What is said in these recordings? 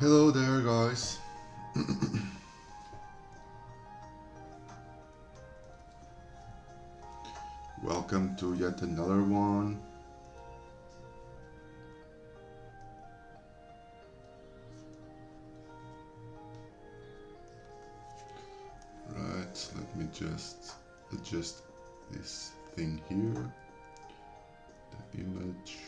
Hello there, guys. Welcome to yet another one. Right, let me just adjust this thing here, the image.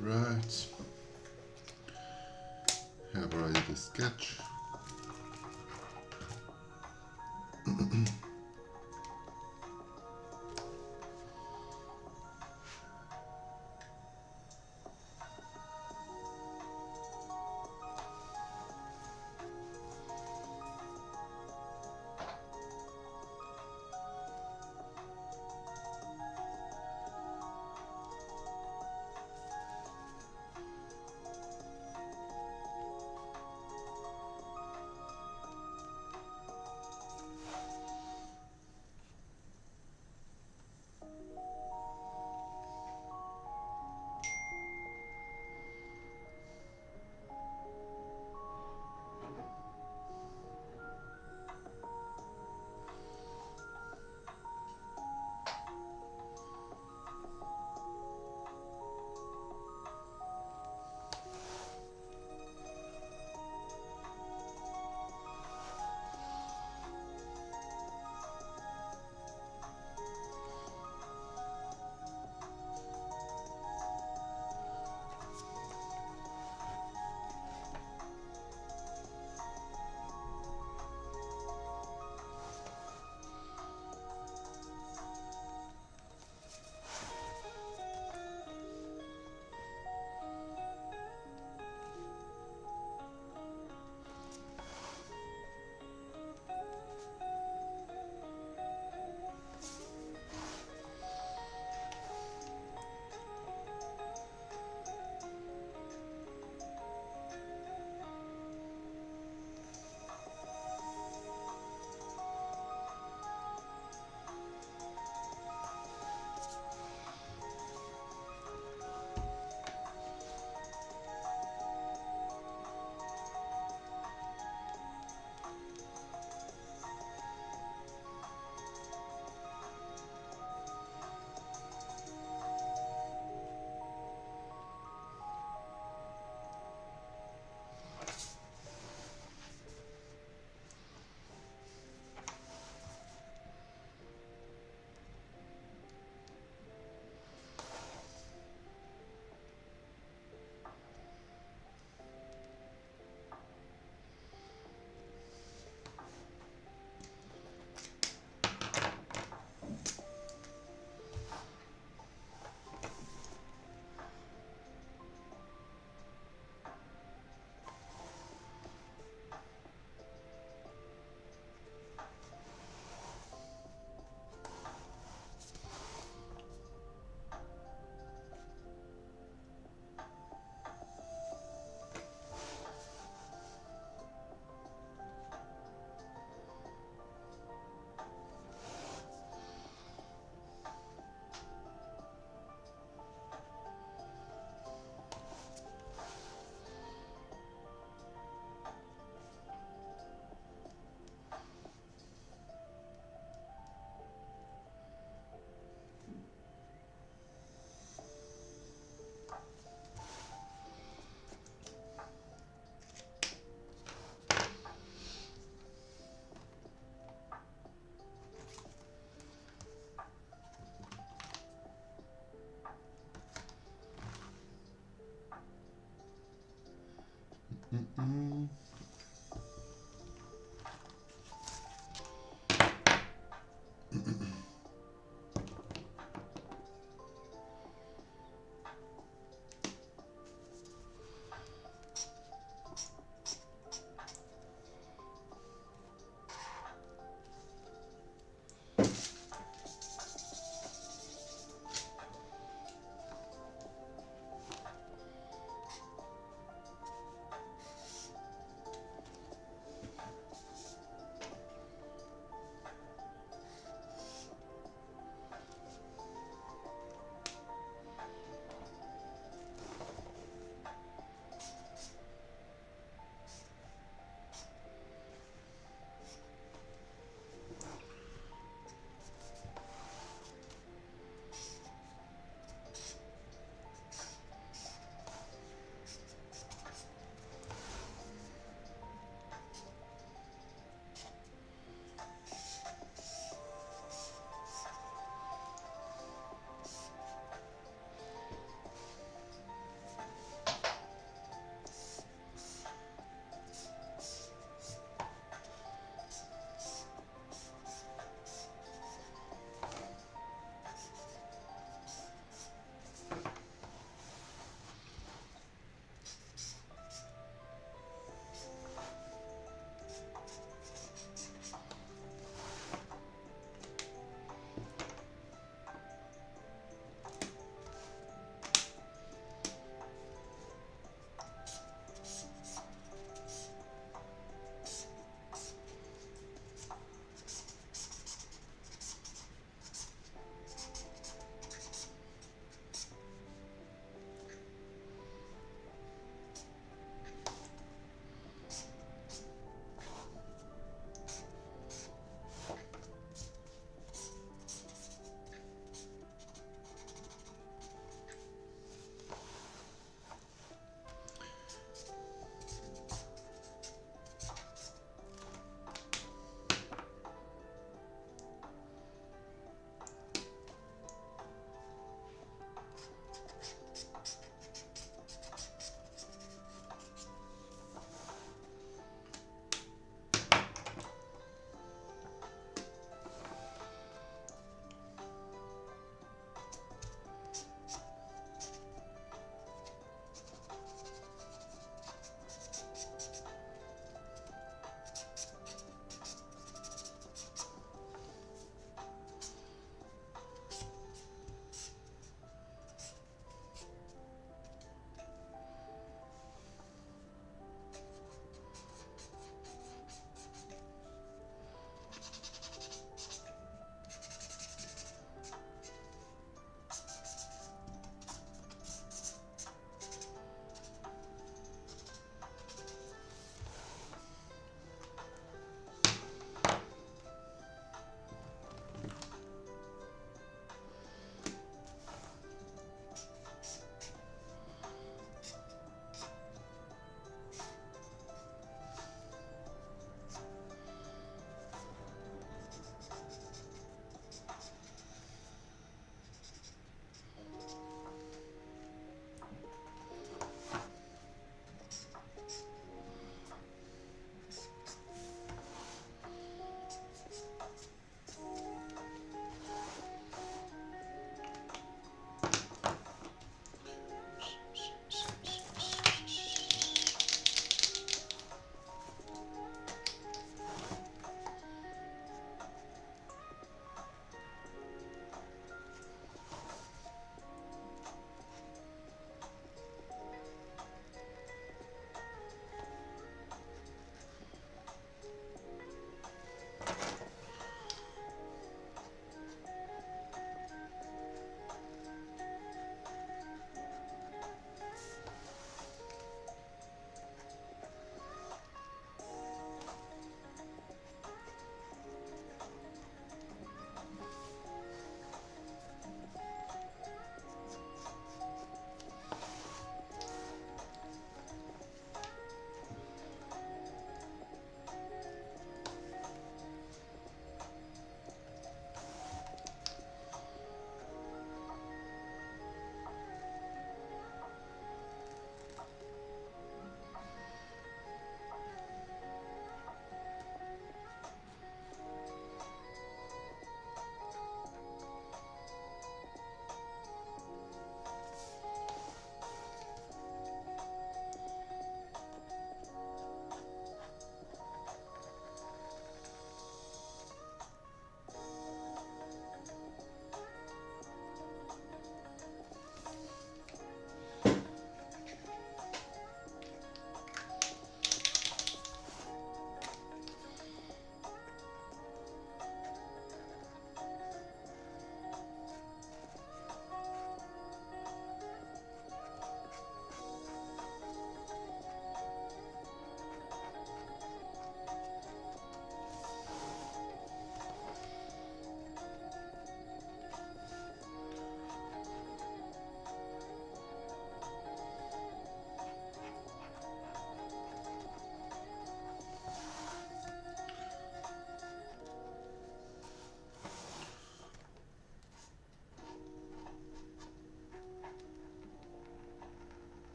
Right, have already the sketch.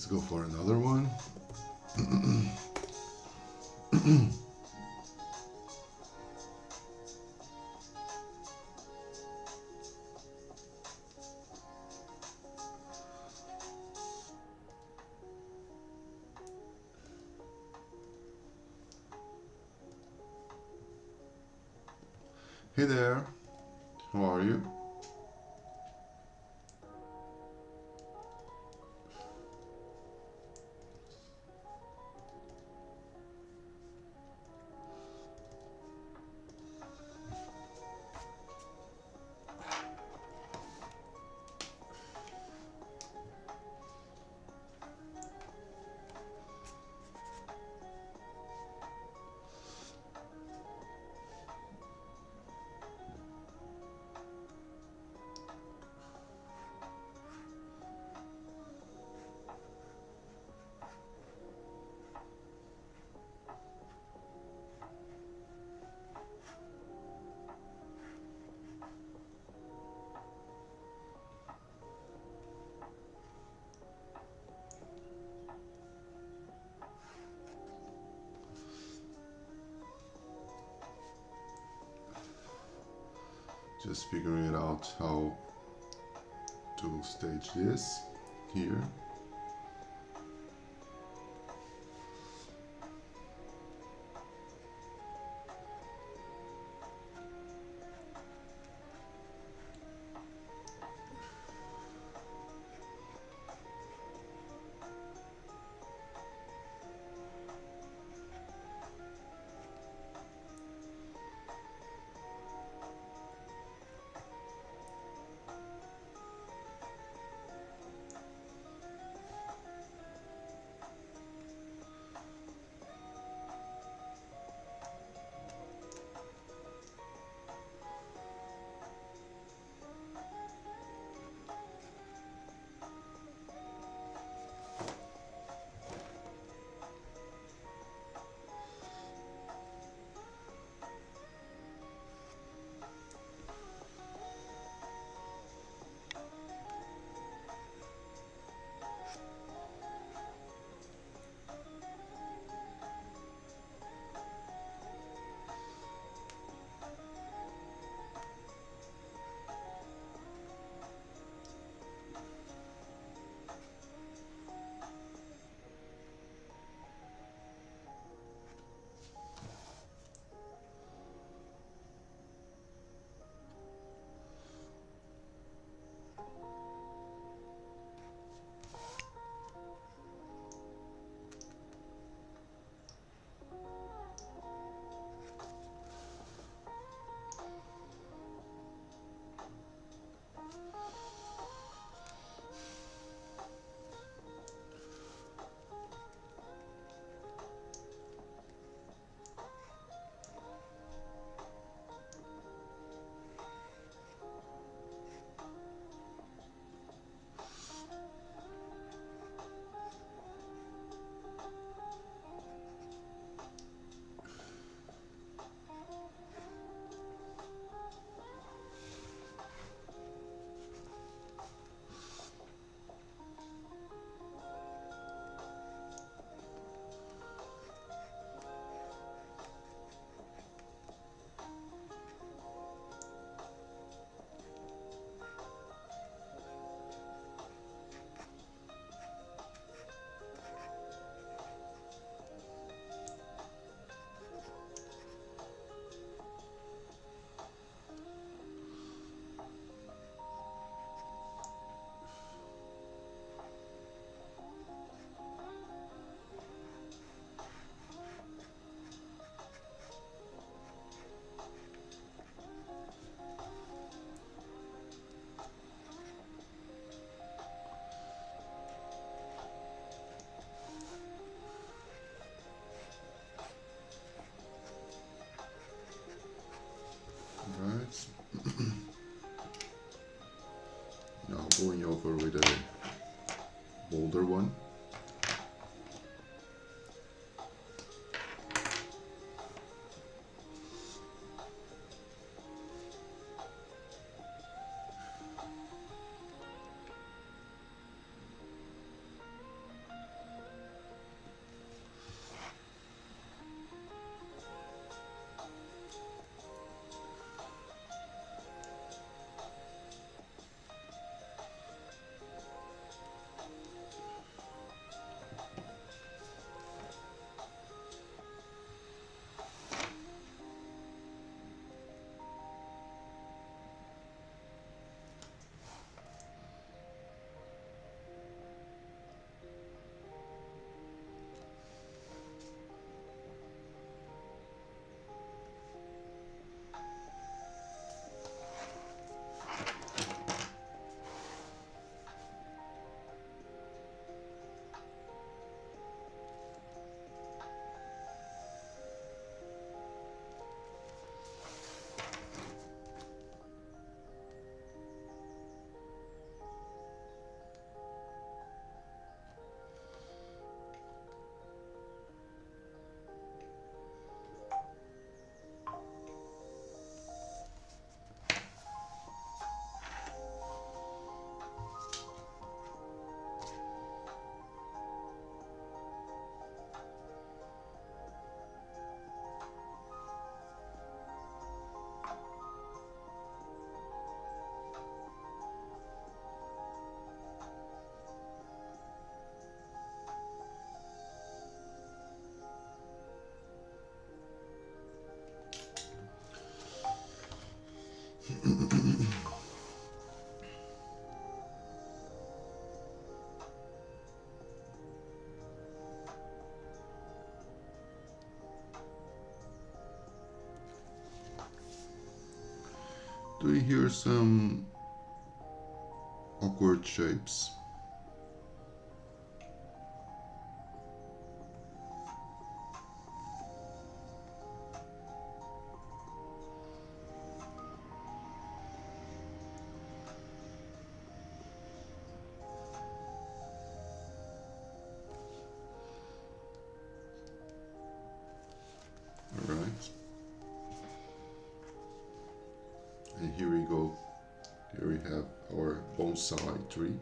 Let's go for another one. Hey there, how are you? Just figuring it out how to stage this here. Now going over with a bolder one. doing here some awkward shapes. All right. And here we go. Here we have our bonsai tree.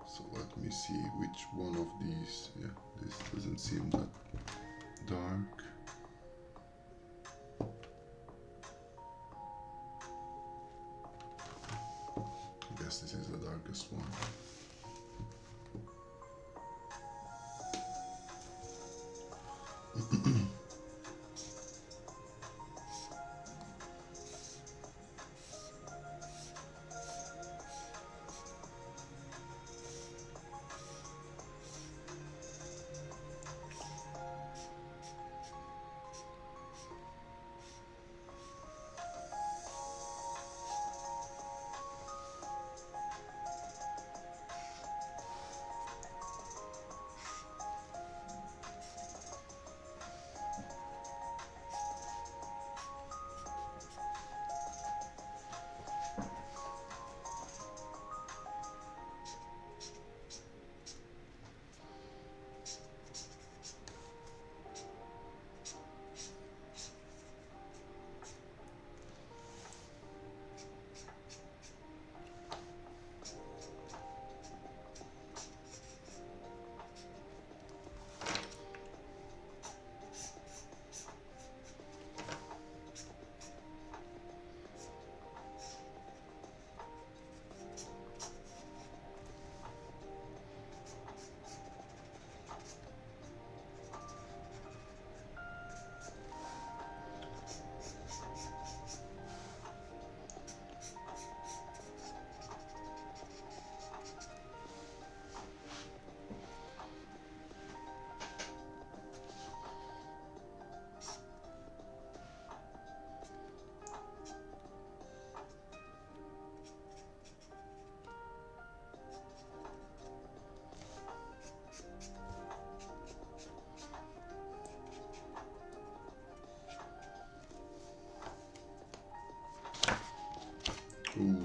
So let me see which one of these. Yeah, this doesn't seem that dark. I guess this is the darkest one.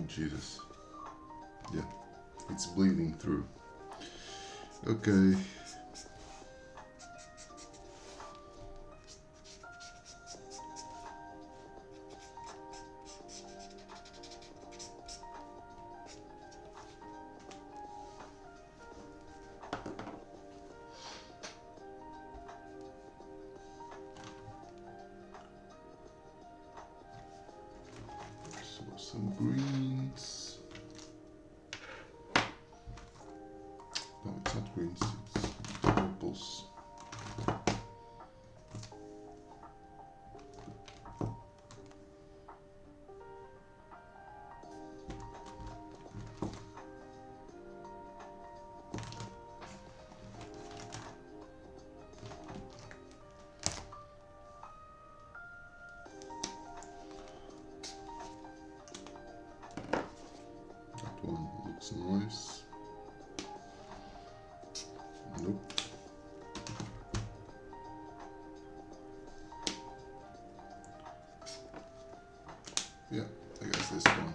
Jesus. Yeah, it's bleeding through. Okay. So some greens. No, it's not greens, it's purples. That one looks nice. Nope. Yeah, I guess this one.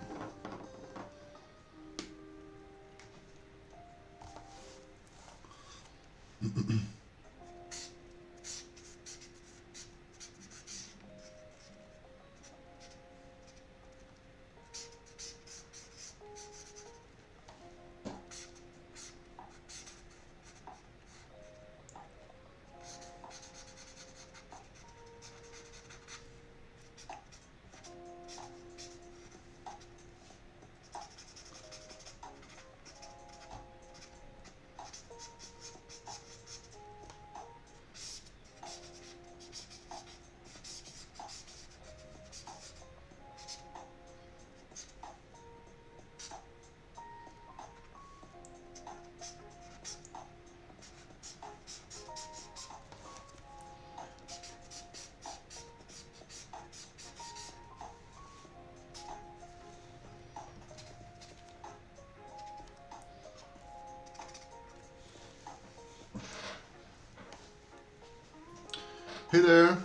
Hey there!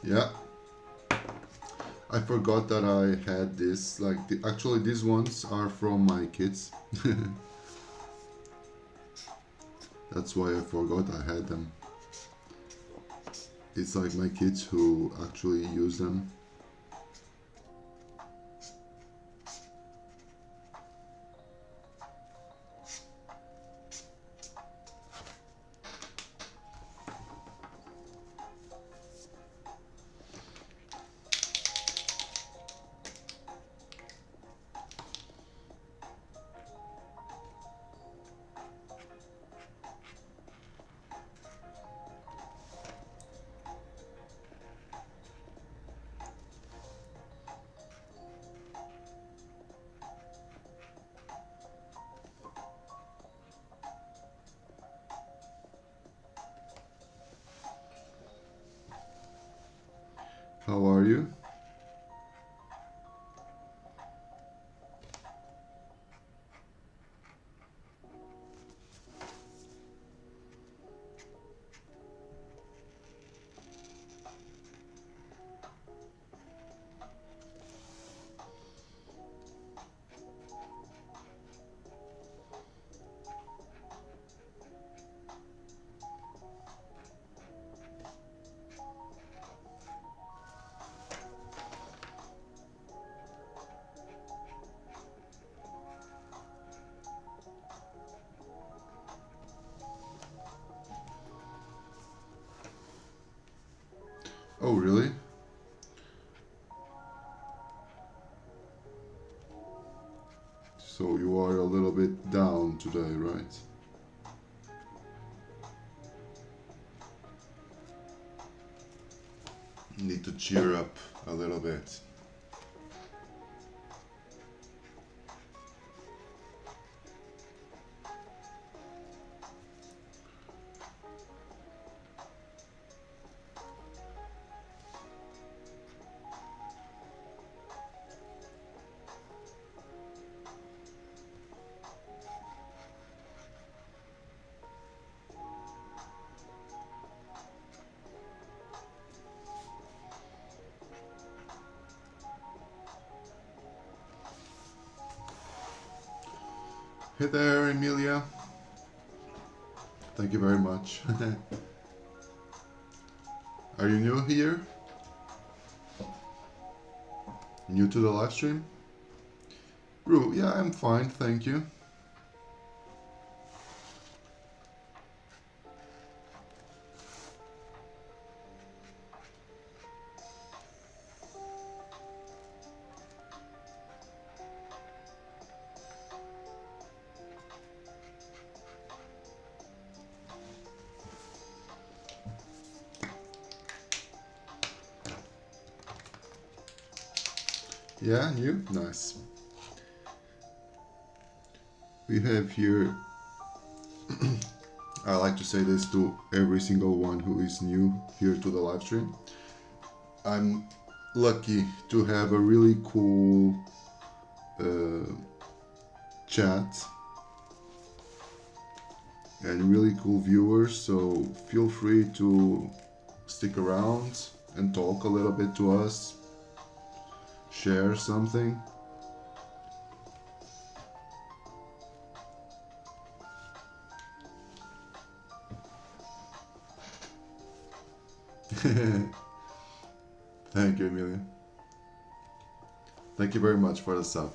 Yeah, I forgot that I had this, like, actually these ones are from my kids. That's why I forgot I had them. It's like my kids who actually use them. How are you? Oh, really? So you are a little bit down today, right? Need to cheer up a little bit. Hey there, Emilia. Thank you very much. Are you new here? New to the live stream? Ru, yeah, I'm fine, thank you. Yeah, new? Nice. We have here, I like to say this to every single one who is new here to the live stream. I'm lucky to have a really cool chat and really cool viewers, so feel free to stick around and talk a little bit to us, share something. Thank you, Emilia. Thank you very much for the sub.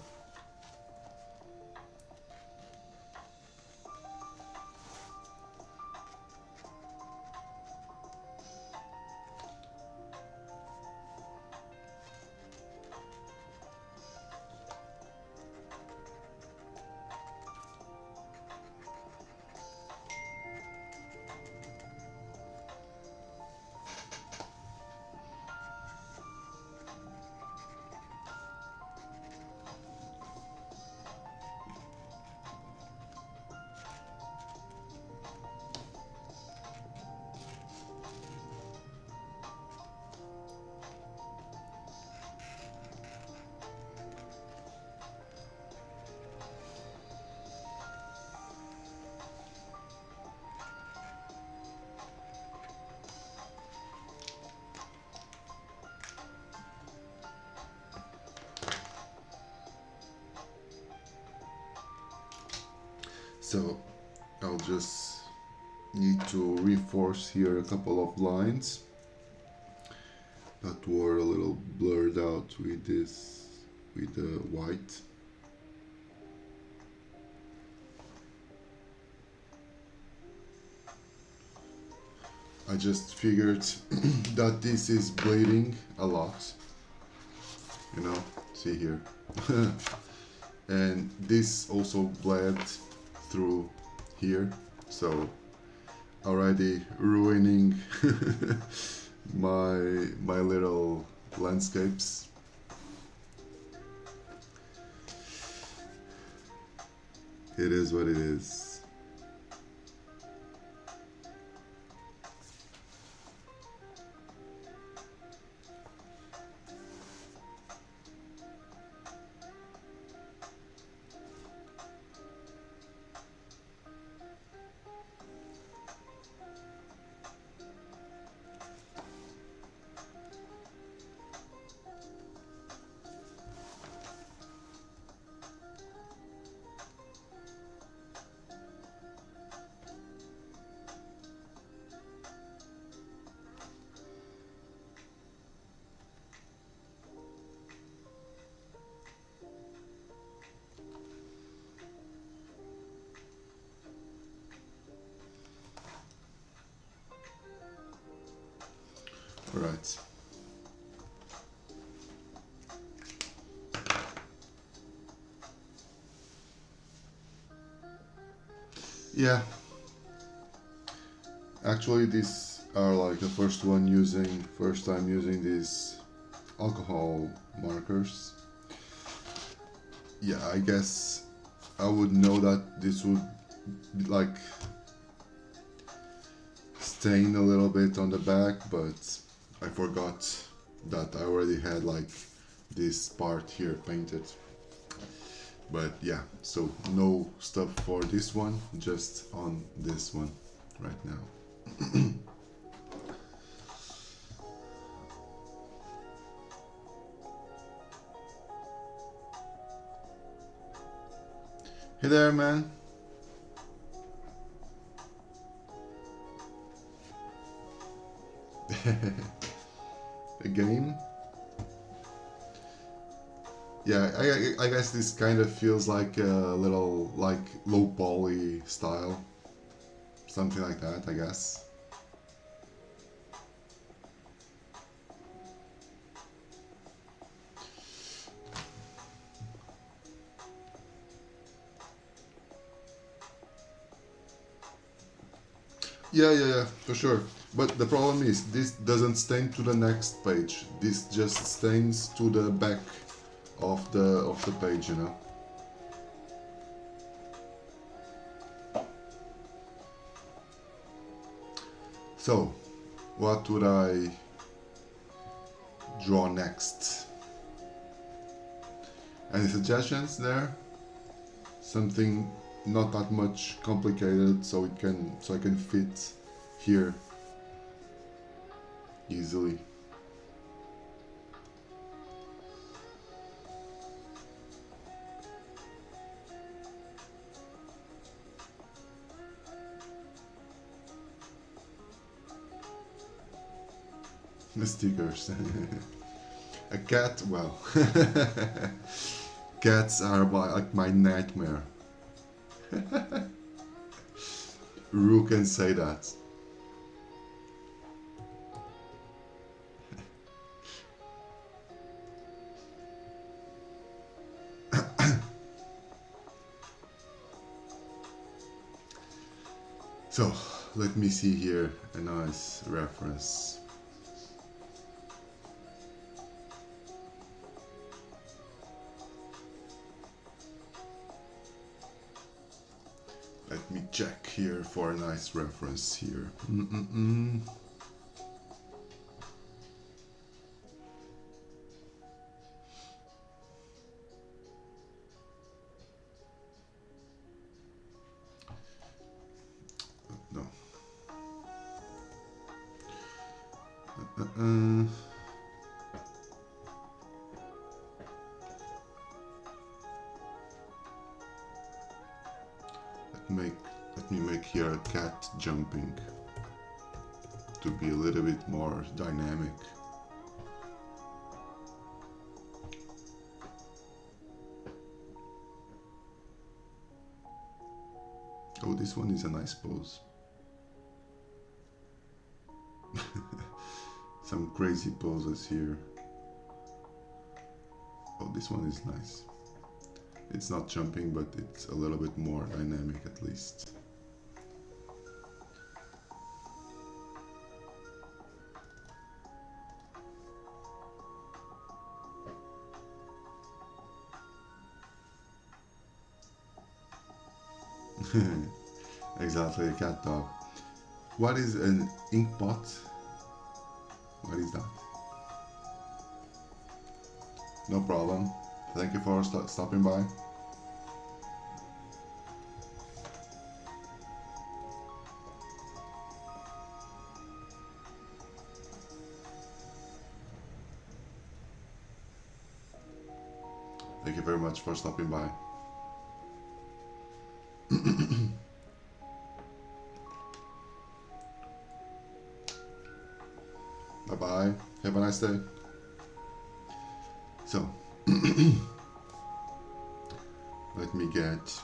So I'll just need to reinforce here a couple of lines that were a little blurred out with this, with the white. I just figured that this is bleeding a lot, you know, see here. And this also bled through here, so already ruining my little landscapes. It is what it is. All right. Yeah. Actually, these are like the first time using these alcohol markers. Yeah, I guess I would know that this would like stain a little bit on the back, but I forgot that I already had like this part here painted. But yeah, so no stuff for this one, just on this one right now. Hey there, man. A game? Yeah, I guess this kind of feels like a little like low poly style, something like that, I guess. Yeah, for sure. But the problem is, this doesn't stain to the next page. This just stains to the back of the page, you know. So, what would I draw next? Any suggestions there? Something not that much complicated, so I can fit here easily. The stickers. A cat, well, cats are like my nightmare. Rue can say that. So, let me see here a nice reference. Let me check here for a nice reference here. No. Let me make here a cat jumping to be a little bit more dynamic. Oh, this one is a nice pose. Some crazy poses here. Oh, this one is nice. It's not jumping, but it's a little bit more dynamic at least. Exactly, a cat dog. What is an ink pot? What is that? No problem. Thank you for stopping by. Thank you very much for stopping by. Bye bye. Have a nice day. So, let me get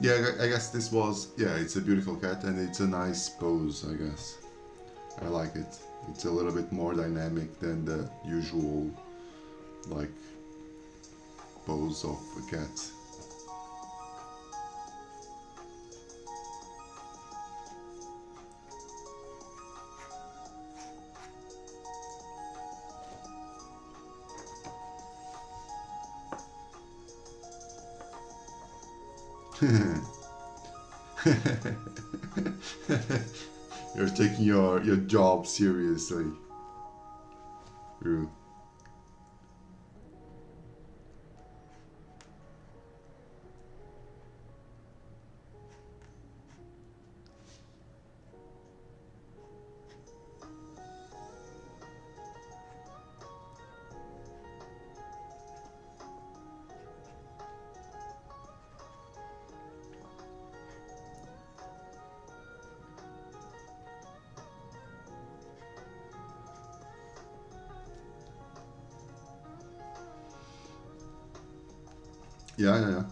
yeah, I guess this was, yeah, it's a beautiful cat and it's a nice pose, I guess. I like it. It's a little bit more dynamic than the usual, like, pose of a cat. You're taking your job seriously. True. Yeah, yeah, yeah,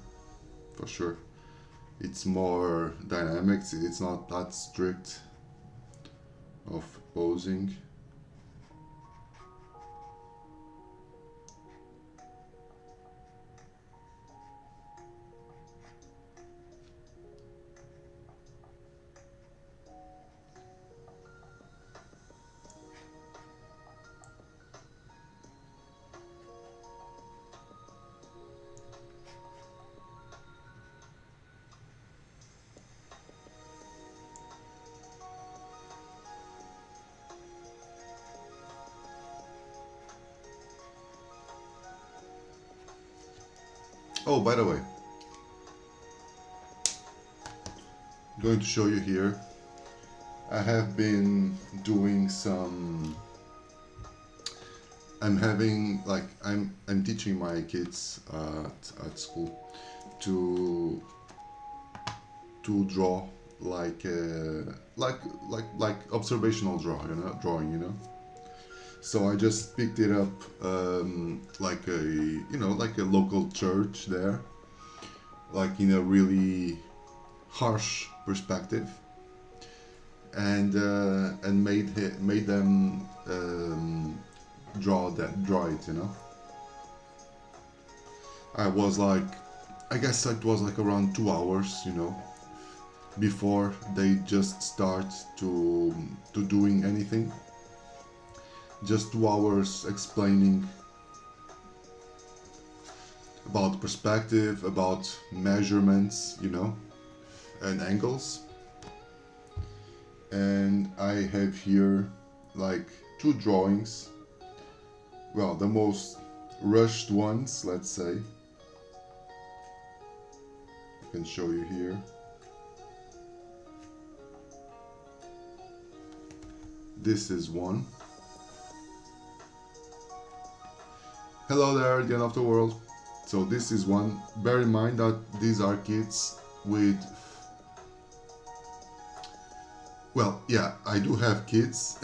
for sure. It's more dynamics. It's not that strict of posing. Oh, by the way, I'm going to show you here. I have been doing some. I'm having like I'm teaching my kids at school to to draw like like observational drawing, you know. So I just picked it up like a like a local church there, like in a really harsh perspective, and made them draw it, you know. I was like, I guess it was like around 2 hours, you know, before they just start to doing anything. Just 2 hours explaining about perspective, about measurements, you know, and angles. And I have here like two drawings. Well, the most rushed ones, let's say. I can show you here. This is one. Hello there, the end of the world. So this is one. Bear in mind that these are kids with... Well, yeah, I do have kids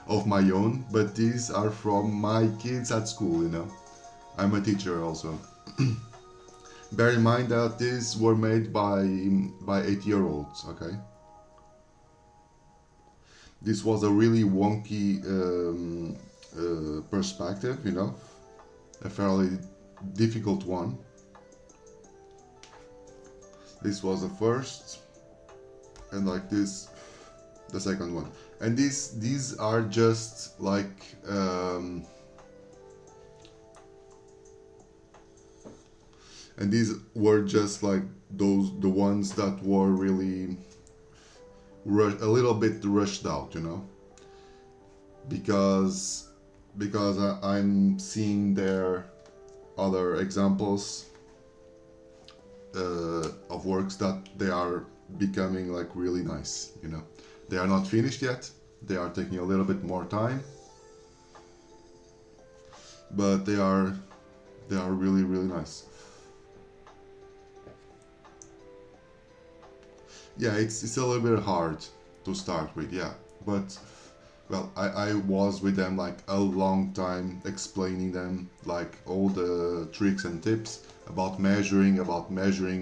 of my own, but these are from my kids at school, you know. I'm a teacher also. Bear in mind that these were made by 8-year-olds, okay? This was a really wonky perspective, you know, a fairly difficult one. This was the first, and like this, the second one. And these are just like and these were just like the ones that were really a little bit rushed out, you know, because I'm seeing there other examples of works that they are becoming like really nice, you know. They are not finished yet. They are taking a little bit more time, but they are really nice. Yeah, it's a little bit hard to start with, yeah, but well, I was with them like a long time, explaining them like all the tricks and tips about measuring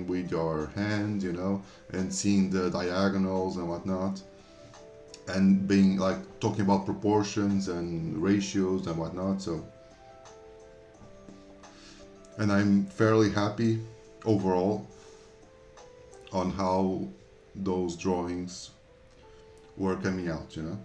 with your hand, you know, and seeing the diagonals and whatnot, and being like talking about proportions and ratios and whatnot. So, and I'm fairly happy overall on how those drawings were coming out, you know.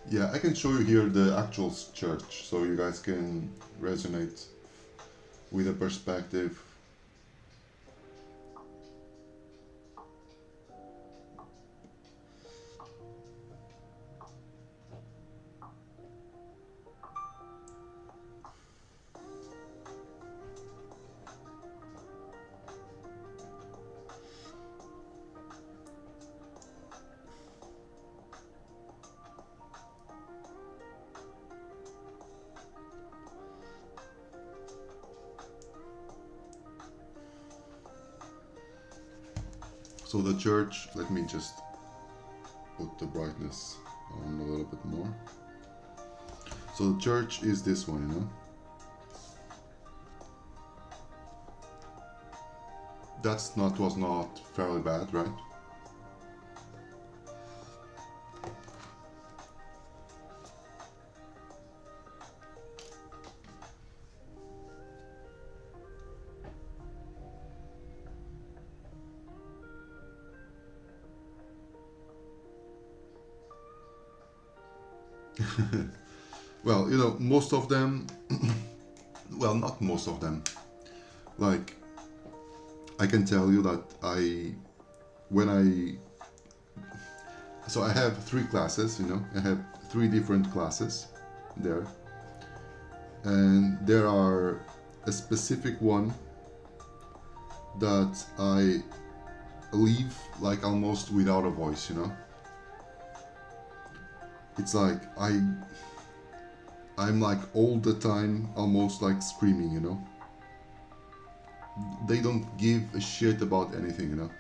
Yeah, I can show you here the actual church so you guys can resonate with the perspective. So the church, let me just put the brightness on a little bit more. So the church is this one, you know. Was not fairly bad, right? Well, you know, most of them, well, not most of them. Like, I can tell you that so I have 3 classes, you know, I have 3 different classes there. And there are a specific one that I leave like almost without a voice, you know. It's like I'm like all the time almost like screaming, you know. They don't give a shit about anything, you know.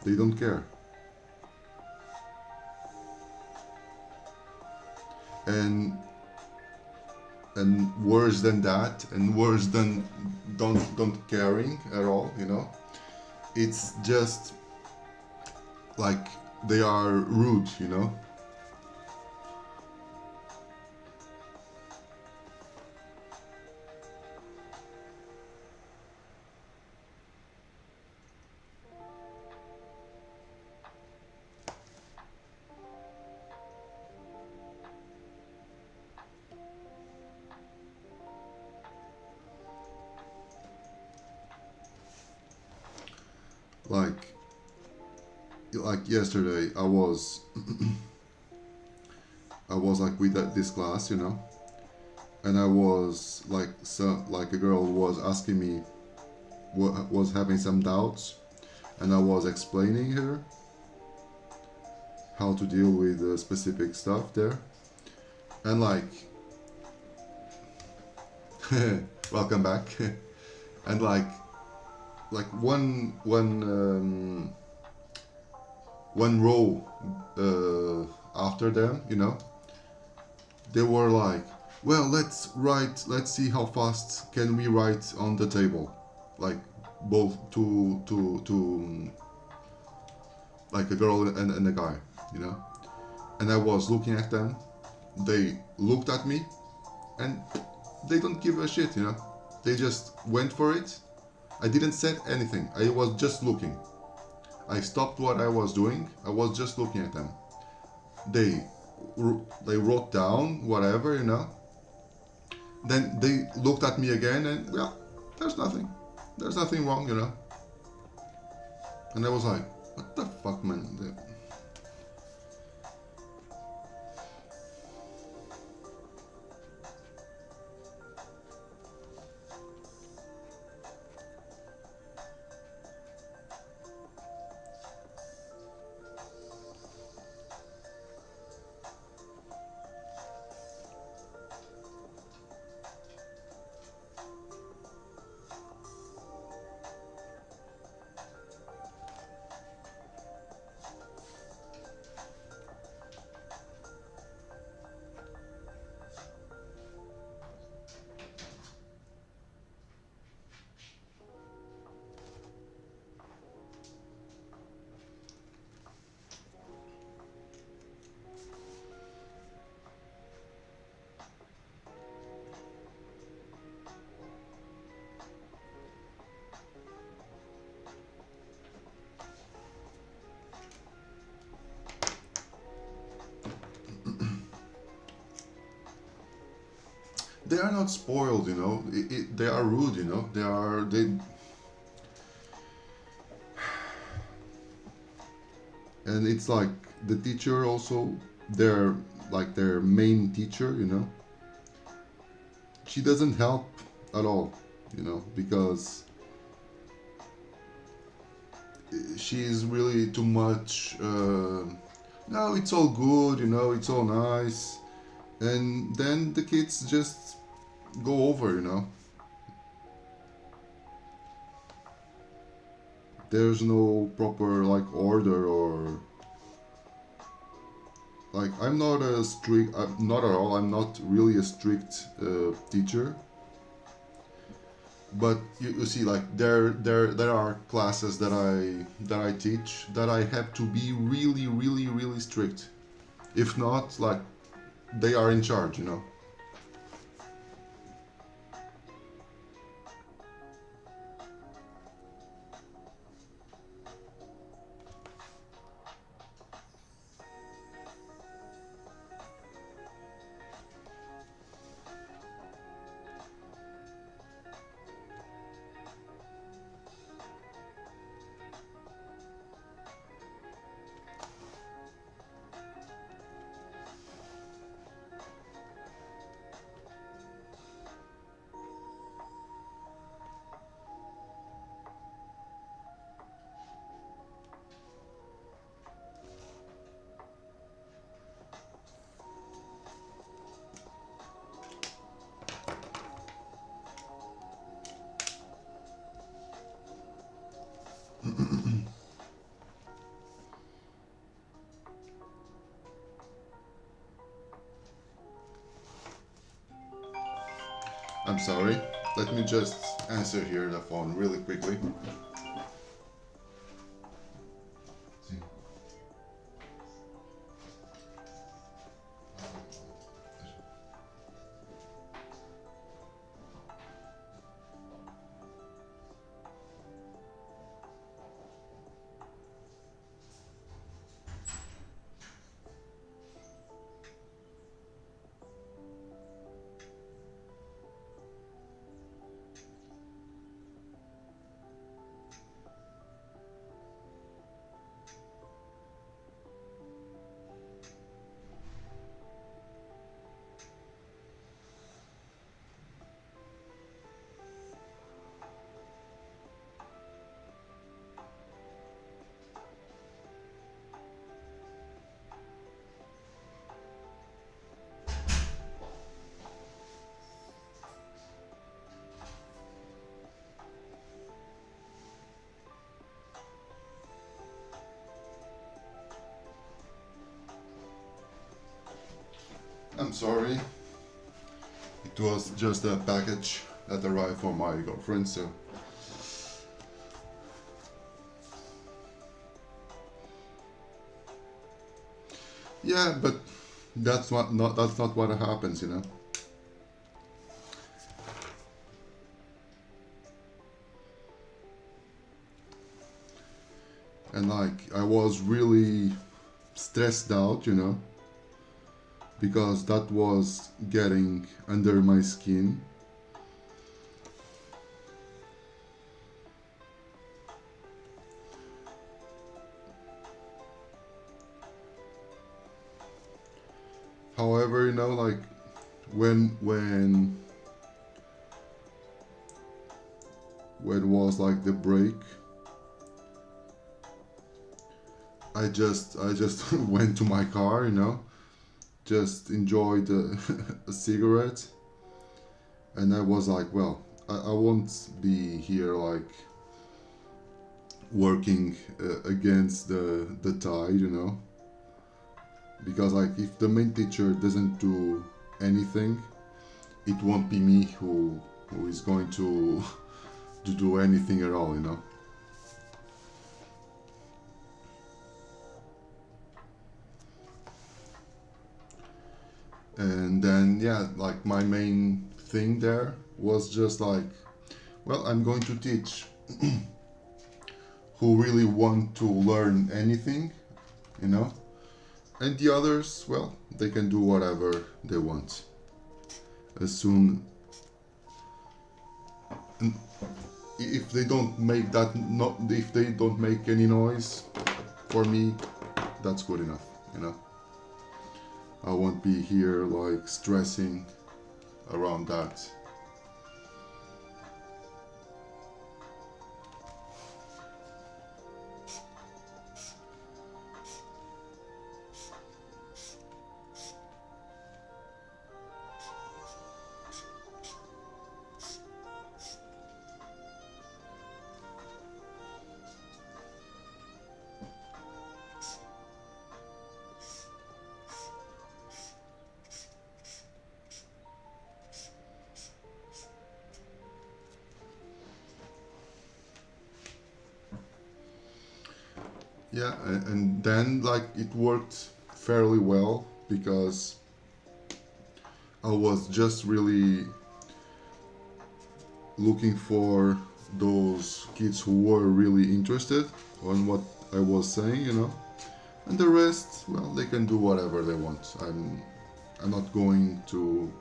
They don't care. And worse than that, and worse than don't caring at all, you know. It's just like they are rude, you know. Like yesterday I was like with this class, you know, and I was like, so like a girl was asking me, was having some doubts, and I was explaining her how to deal with specific stuff there, and like welcome back. And like one row after them, you know, they were like, well, let's see how fast can we write on the table, like both to like a girl and a guy, you know. And I was looking at them, they looked at me, and they don't give a shit, you know. They just went for it. I didn't say anything, I was just looking. I stopped what I was doing, I was just looking at them. They wrote down whatever, you know. Then they looked at me again, and well, there's nothing wrong, you know. And I was like, what the fuck, man. they are not spoiled, you know. They are rude, you know. They and it's like the teacher also, their like their main teacher, you know. She doesn't help at all, you know, because she is really too much. No, it's all good, you know, it's all nice, and then the kids just go over, you know. There's no proper like order or like I'm not a strict, not at all. I'm not really a strict teacher. But you see, like there are classes that I teach that I have to be really, really, really strict. If not, like they are in charge, you know. I'm sorry. Let me just answer here the phone really quickly. I'm sorry. It was just a package that arrived for my girlfriend, so. Yeah, but that's not what happens, you know. And like I was really stressed out, you know, because that was getting under my skin. However, you know, like when was like the break, I just went to my car, you know, just enjoyed a cigarette, and I was like, well, I won't be here like working against the tide, you know, because like if the main teacher doesn't do anything, it won't be me who is going to to do anything at all, you know. And then yeah, like my main thing there was just like, well, I'm going to teach who really want to learn anything, you know, and the others, well, they can do whatever they want. as soon, and if they don't make that, not if they don't make any noise, for me, that's good enough, you know. I won't be here like stressing around that. Yeah, and then like it worked fairly well because I was just really looking for those kids who were really interested on what I was saying, you know. And the rest, well, they can do whatever they want. I'm not going to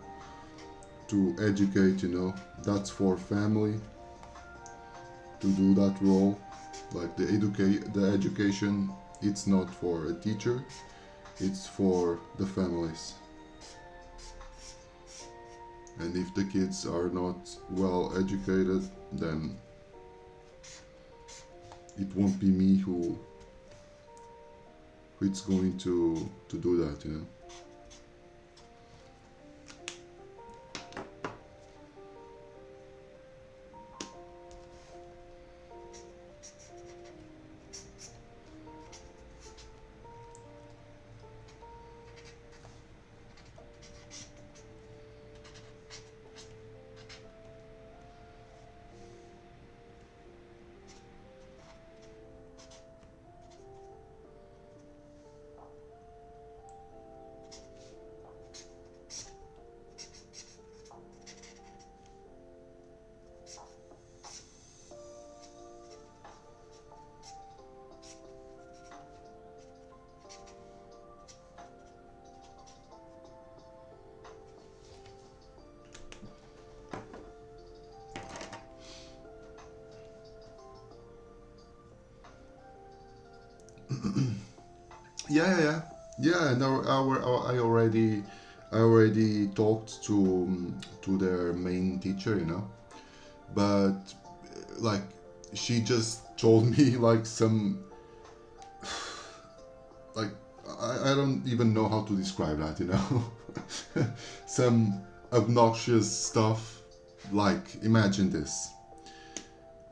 educate, you know. That's for family to do that role. Like the education, it's not for a teacher, it's for the families. And if the kids are not well educated, then it won't be me who it's going to do that, you know. Yeah. And I already talked to their main teacher, you know. But like, she just told me like some, like, I don't even know how to describe that, you know. Some obnoxious stuff. Like, imagine this.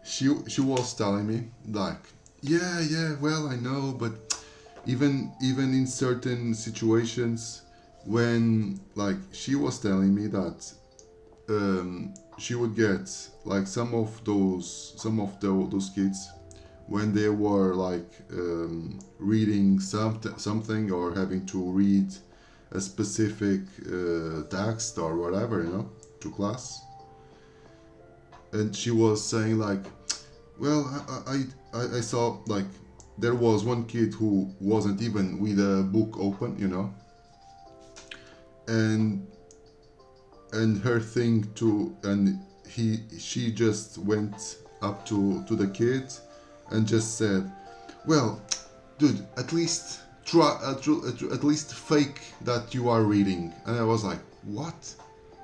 She was telling me like, yeah, well, I know, but even in certain situations, when like she was telling me that she would get like those kids when they were like reading something or having to read a specific text or whatever, you know, to class. And she was saying like, well, I saw like there was one kid who wasn't even with a book open, you know, and her thing to, and she just went up to the kid and just said, well, dude, at least try at least fake that you are reading. And I was like, what?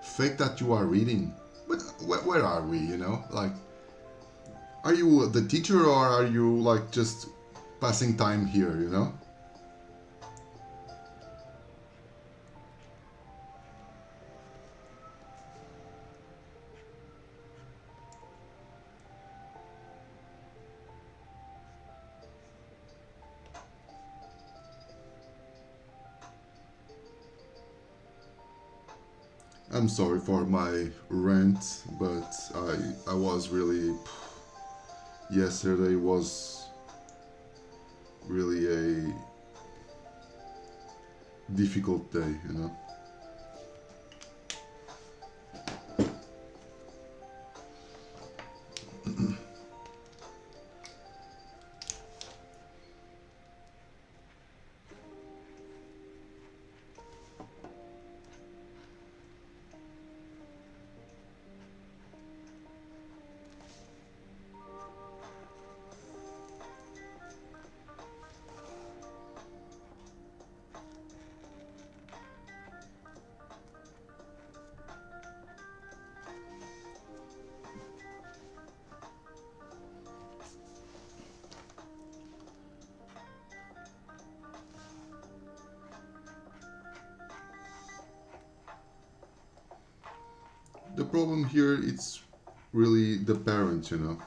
Fake that you are reading? But where are we, you know? Like, are you the teacher or are you like just passing time here, you know? I'm sorry for my rant, but I was really, yesterday was really a difficult day, you know. The problem here it's really the parents, you know.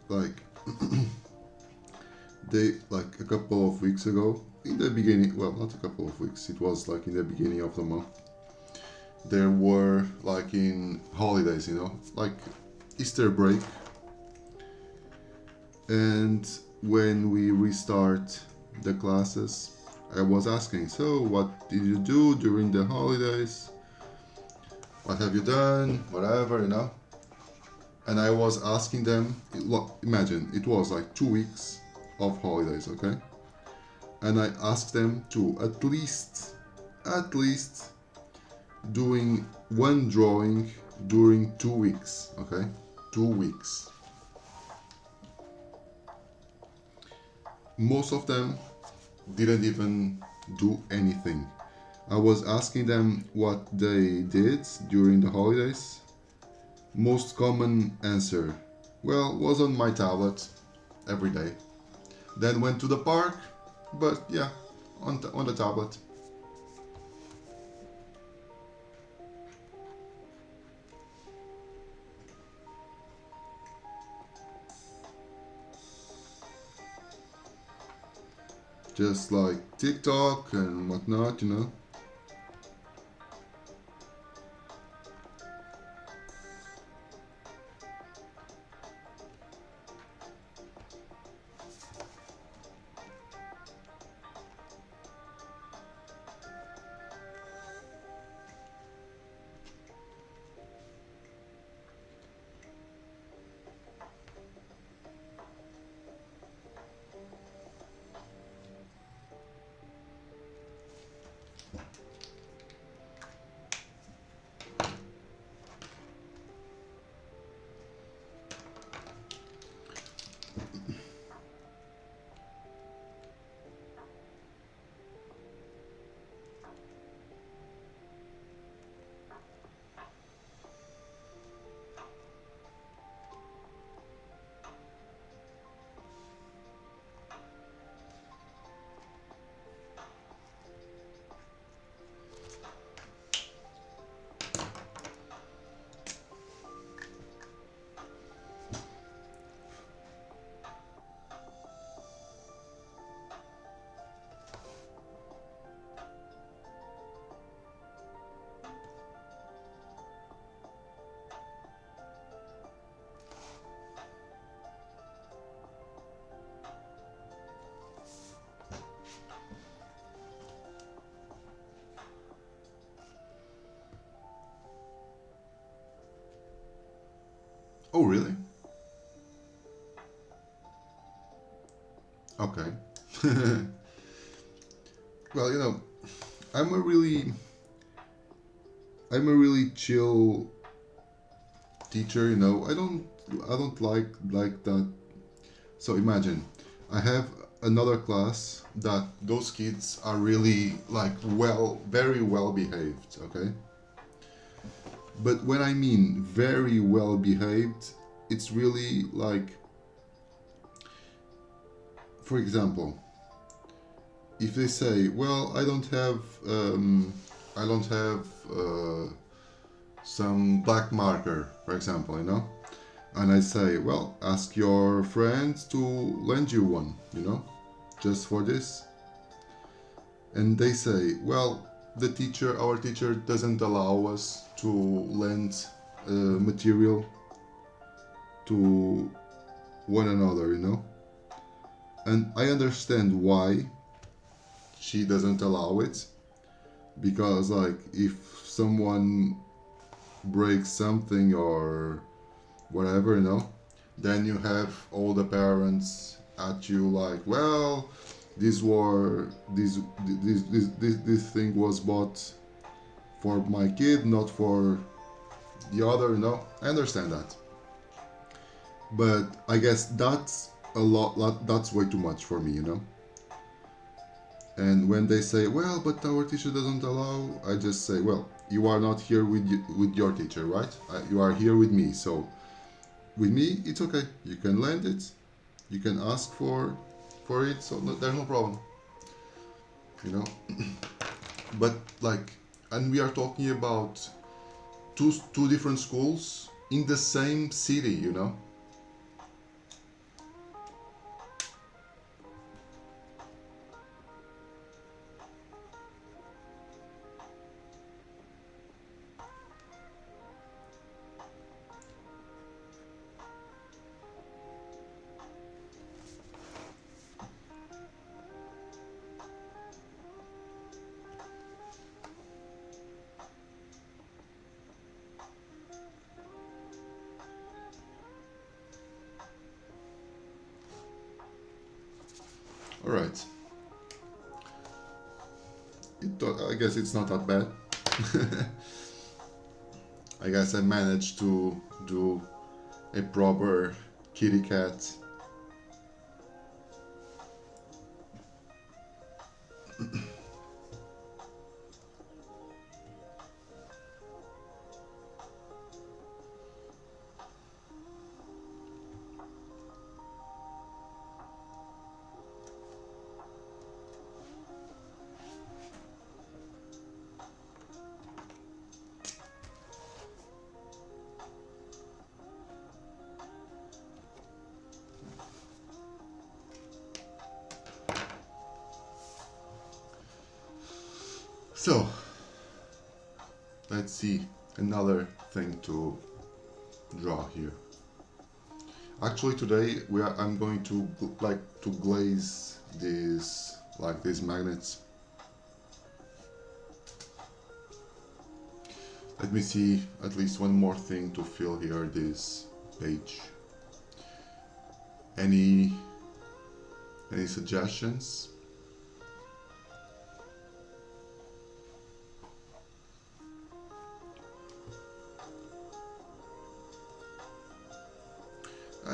Like they like a couple of weeks ago in the beginning, well, not a couple of weeks, it was like in the beginning of the month, there were like in holidays, you know, like Easter break, and when we restart the classes, I was asking, so what did you do during the holidays? What have you done? Whatever, you know. And I was asking them, imagine, it was like 2 weeks of holidays, okay? And I asked them to at least doing one drawing during 2 weeks, okay? 2 weeks. Most of them didn't even do anything. I was asking them what they did during the holidays. Most common answer, well, was on my tablet every day. Then went to the park, but yeah, on the tablet. Just like TikTok and whatnot, you know. Oh, really? Okay. Well, you know, I'm a really I'm a really chill teacher, you know. I don't like that. So imagine I have another class that those kids are really like very well behaved, okay? But when I mean very well behaved, it's really like, for example, if they say, well, I don't have some black marker, for example, you know, and I say, well, ask your friends to lend you one, you know, just for this, and they say, well, our teacher doesn't allow us to lend material to one another, you know, and I understand why she doesn't allow it, because like if someone breaks something or whatever, you know, then you have all the parents at you like, well, this thing was bought for my kid, not for the other, you know. I understand that, but I guess that's that's way too much for me, you know. And when they say, well, but our teacher doesn't allow, I just say, well, you are not here with your teacher, right? You are here with me. So with me, it's okay. You can lend it. You can ask for it. So no, there's no problem. you know. But like, and we are talking about two different schools in the same city, you know. All right. I guess it's not that bad. I guess I managed to do a proper kitty cat. So, let's see another thing to draw here. Actually, today I'm going to to glaze these magnets. Let me see at least one more thing to fill here this page. Any suggestions?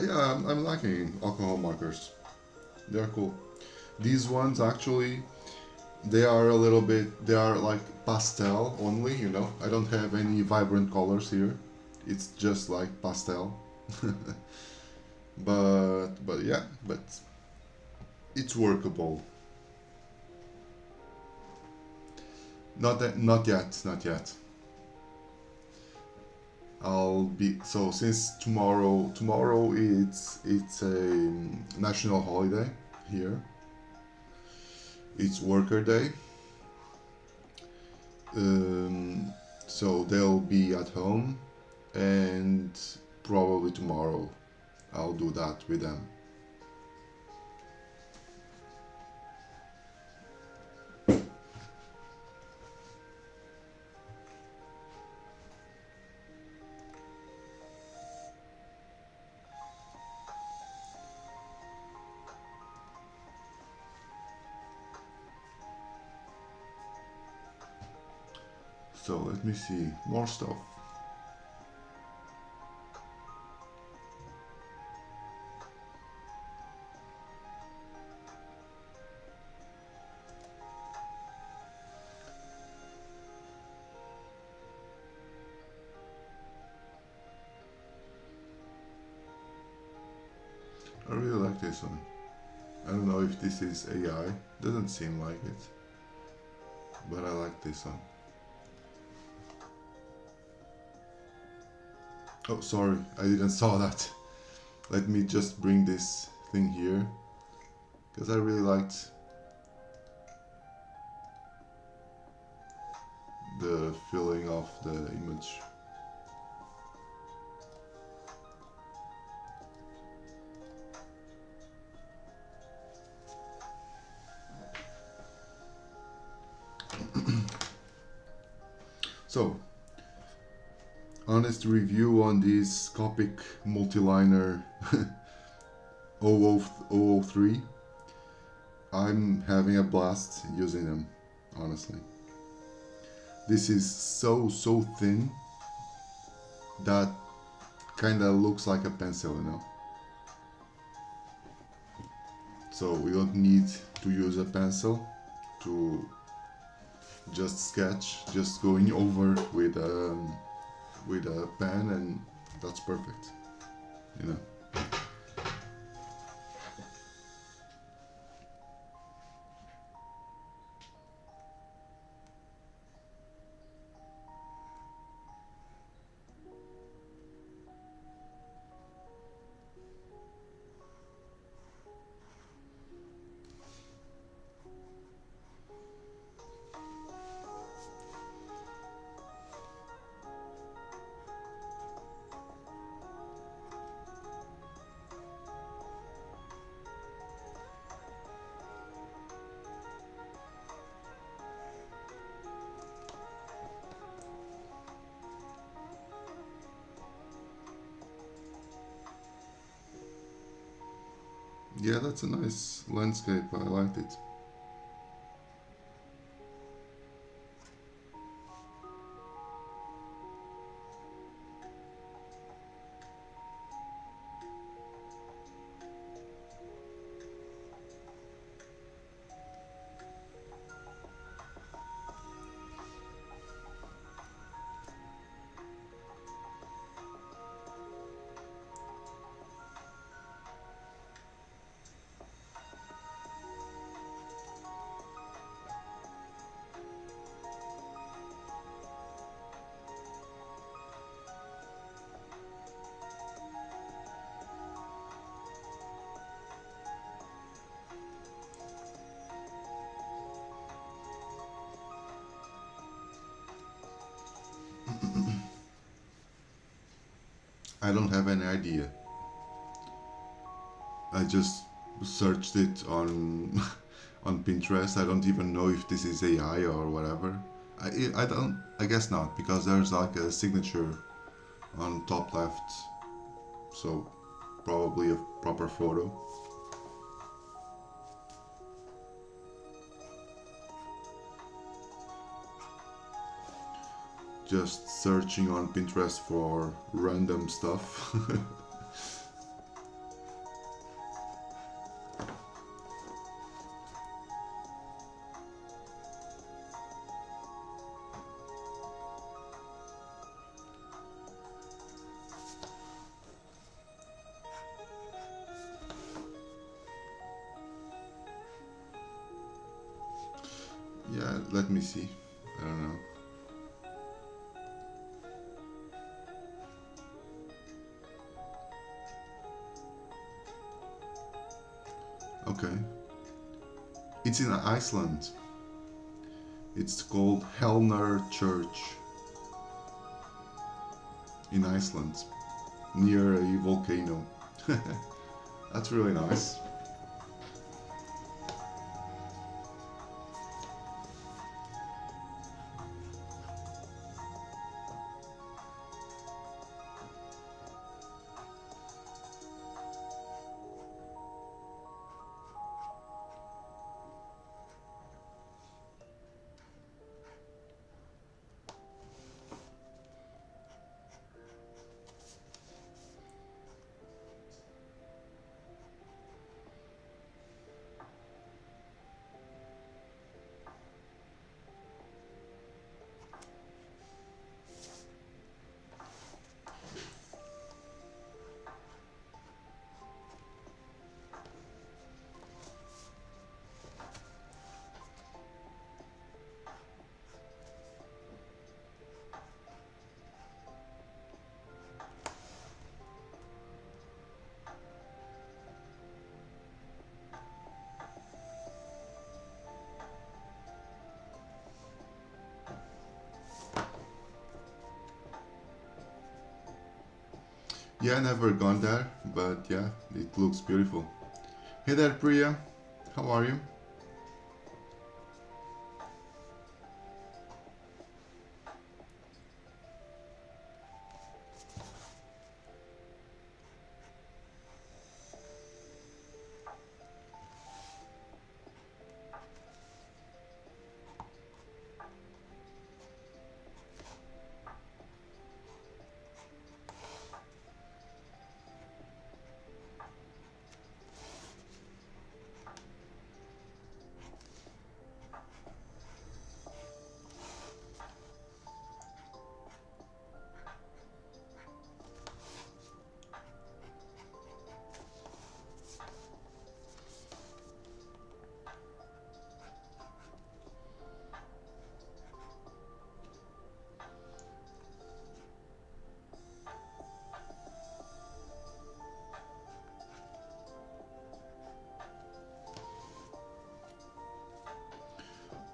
Yeah, I'm liking alcohol markers. They're cool. These ones actually, they are a little bit, they are like pastel only, you know. I don't have any vibrant colors here. It's just like pastel. but yeah, but it's workable. Not yet. I'll be so since tomorrow it's a national holiday here. It's worker day. So they'll be at home, and probably tomorrow I'll do that with them. So let me see more stuff. I really like this one. I don't know if this is AI, doesn't seem like it, but I like this one. Oh, sorry, I didn't saw that. Let me just bring this thing here, because I really liked the feeling of the image. So, honest review on this Copic multiliner 003. I'm having a blast using them, honestly. This is so thin that kinda looks like a pencil, you know. So we don't need to use a pencil to just sketch, just going over with a pen, and that's perfect, you know. Yeah, that's a nice landscape. I liked it. I don't have any idea. I just searched it on on Pinterest. I don't even know if this is AI or whatever. I don't. I guess not because there's like a signature on top left, so probably a proper photo. Just searching on Pinterest for random stuff. Yeah, let me see. I don't know. Okay. It's in Iceland. It's called Helner Church in Iceland, near a volcano. That's really nice. Yeah, never gone there, but yeah, it looks beautiful. Hey there, Priya. How are you?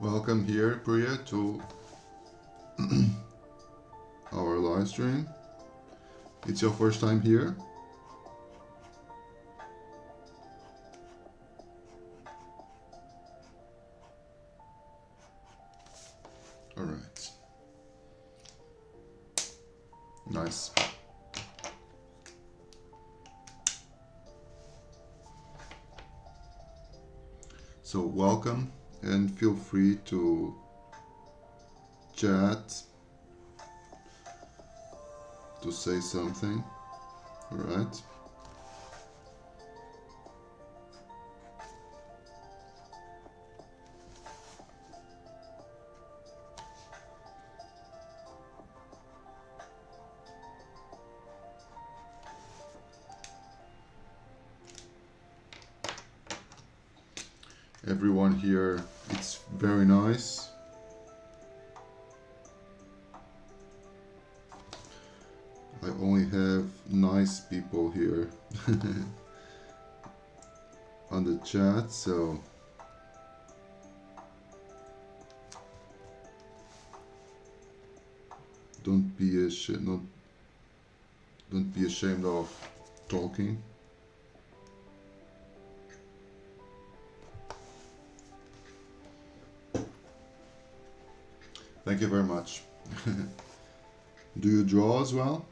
Welcome here, Priya, to our live stream. It's your first time here? All right. Nice. So welcome and feel free to chat, to say something. All right. Everyone here, it's very nice. I only have nice people here on the chat, so don't be ashamed of talking. Thank you very much. Do you draw as well?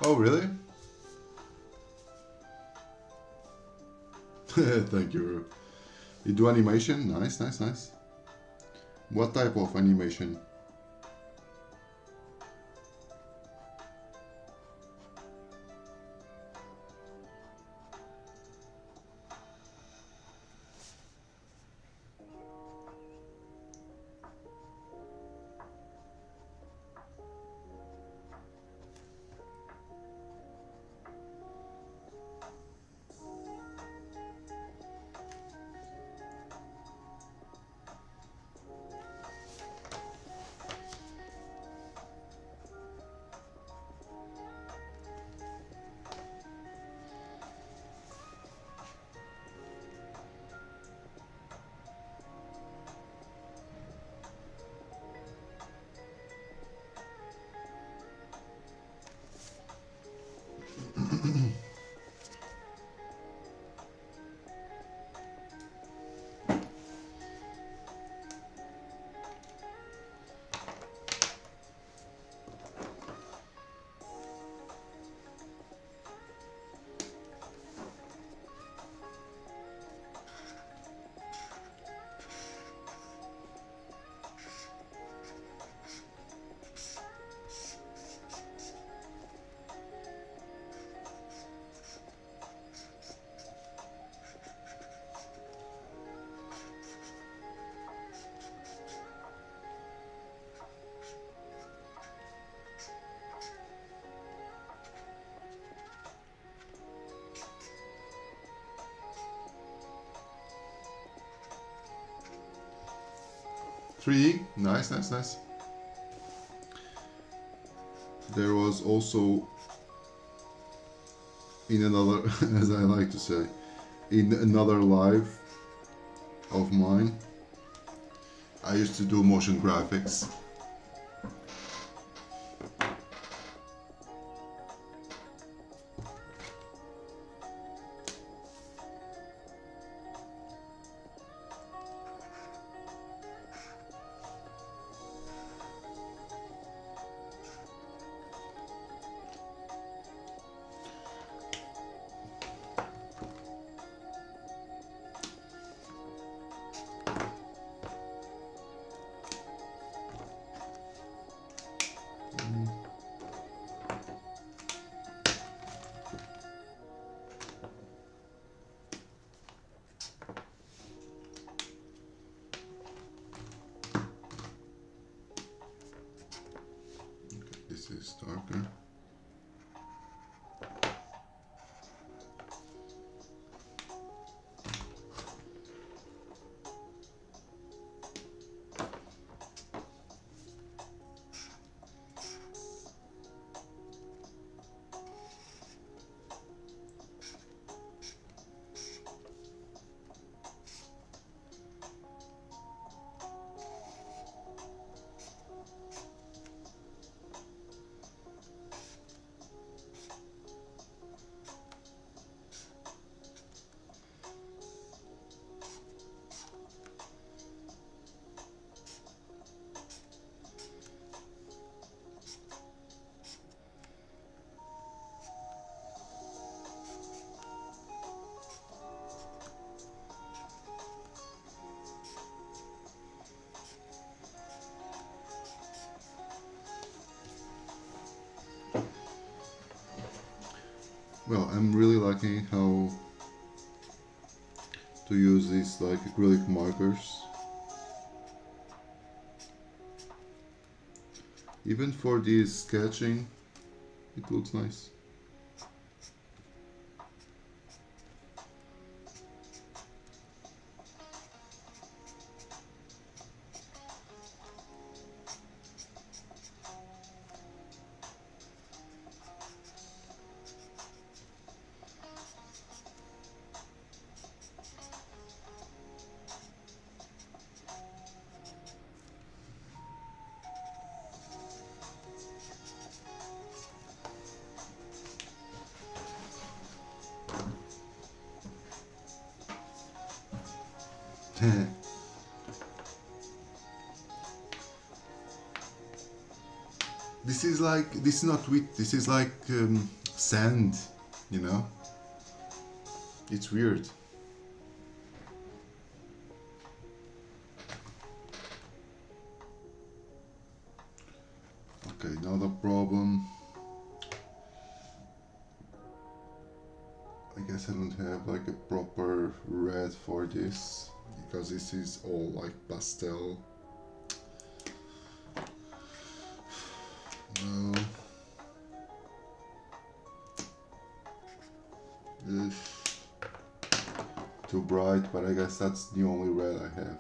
Oh, really? Thank you. You do animation? Nice, nice, nice. What type of animation? Three. Nice, nice, nice. There was also in another, as I like to say, in another live of mine, I used to do motion graphics. this darker. Well, I'm really liking how to use these like acrylic markers. Even for this sketching, it looks nice. This is not wheat, this is like sand, you know? It's weird. Okay, now the problem. I guess I don't have like a proper red for this, because this is all like pastel. No. Ugh. Too bright, but I guess that's the only red I have.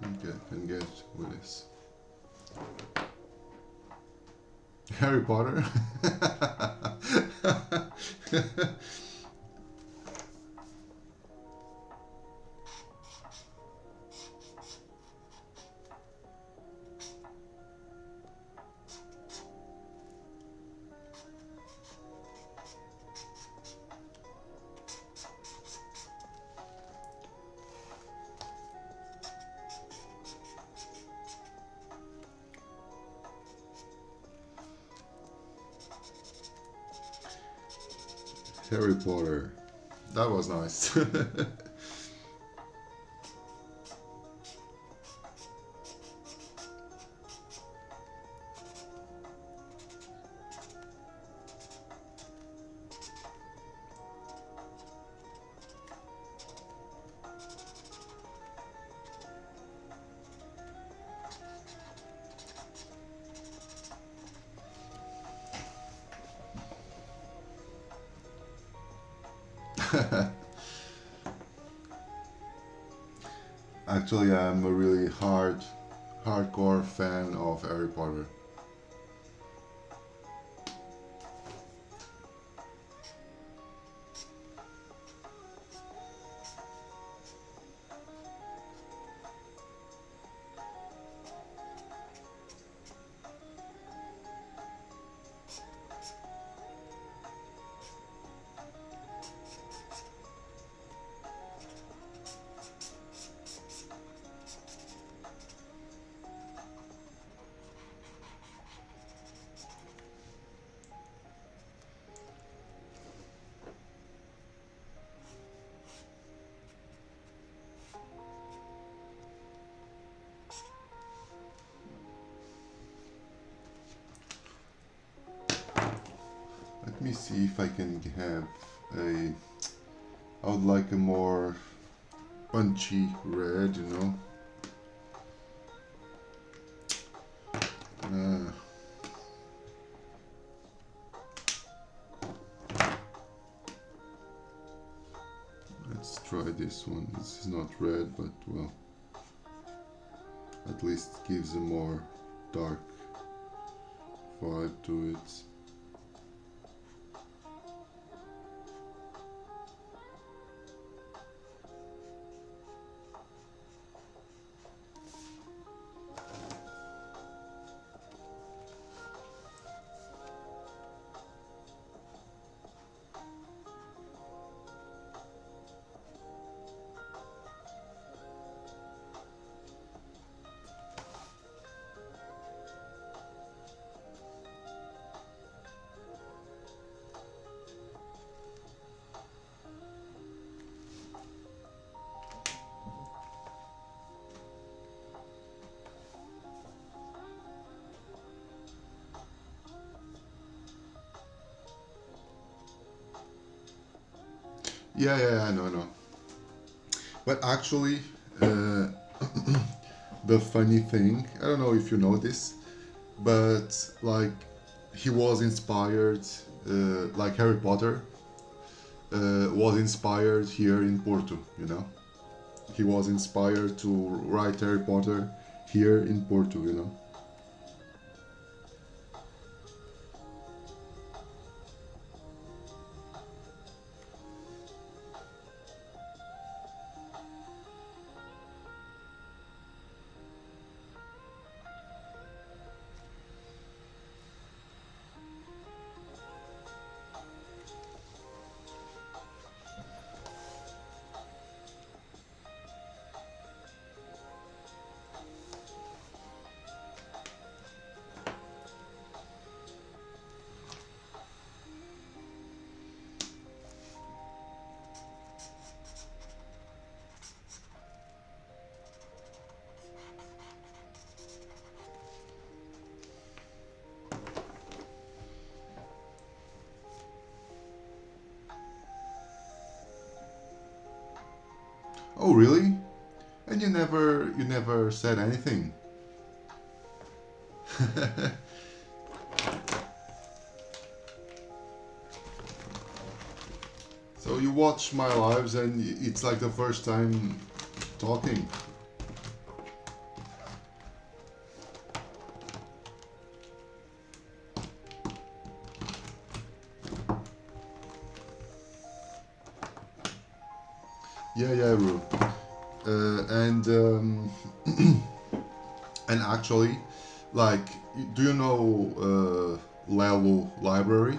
Okay, can get with this. Harry Potter? Harry Potter. That was nice. Actually, I'm a really hardcore fan of Harry Potter. Let me see if I can have a I would like a more punchy red, you know. Uh, let's try this one. This is not red, but well, at least gives a more dark vibe to it. Yeah, I know, I know. But actually, uh, the funny thing, I don't know if you know this, but like he was inspired, like Harry Potter was inspired here in Porto, you know? He was inspired to write Harry Potter here in Porto, you know? Oh, really? And you never said anything. So you watch my lives and it's like the first time talking. Yeah, Ru. And and actually, like, do you know Lelu Library?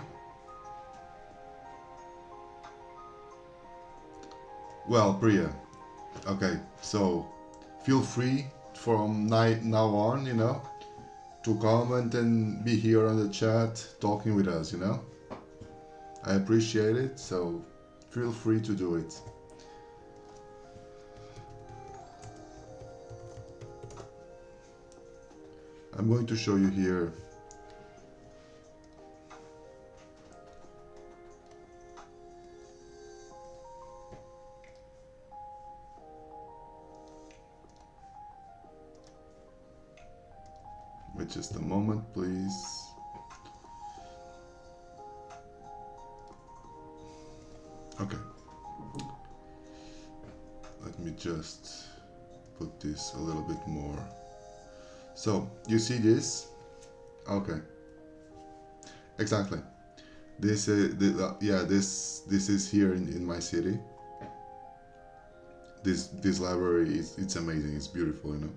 Well, Priya. Okay, so feel free from night now on, you know, to comment and be here on the chat talking with us, you know. I appreciate it, so feel free to do it. I'm going to show you here. Wait just a moment, please. Okay. Let me just put this a little bit more. So, you see this? Okay. Exactly. This is yeah, this is here in my city. This library is it's amazing. It's beautiful, you know.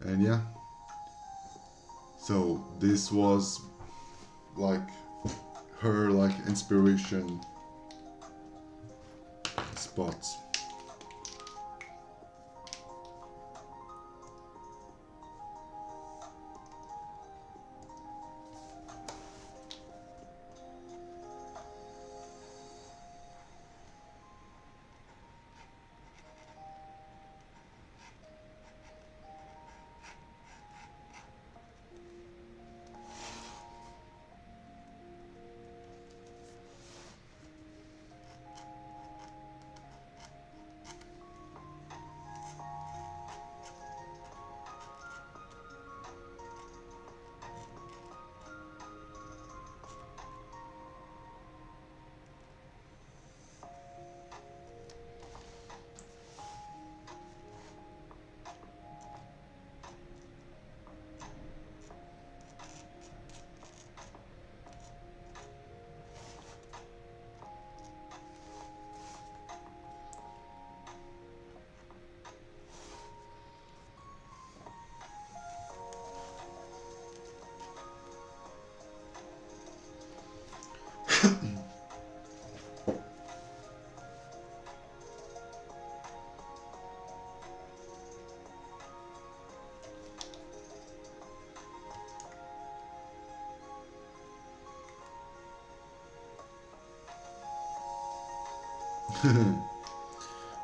And yeah. So this was like her like inspiration spots.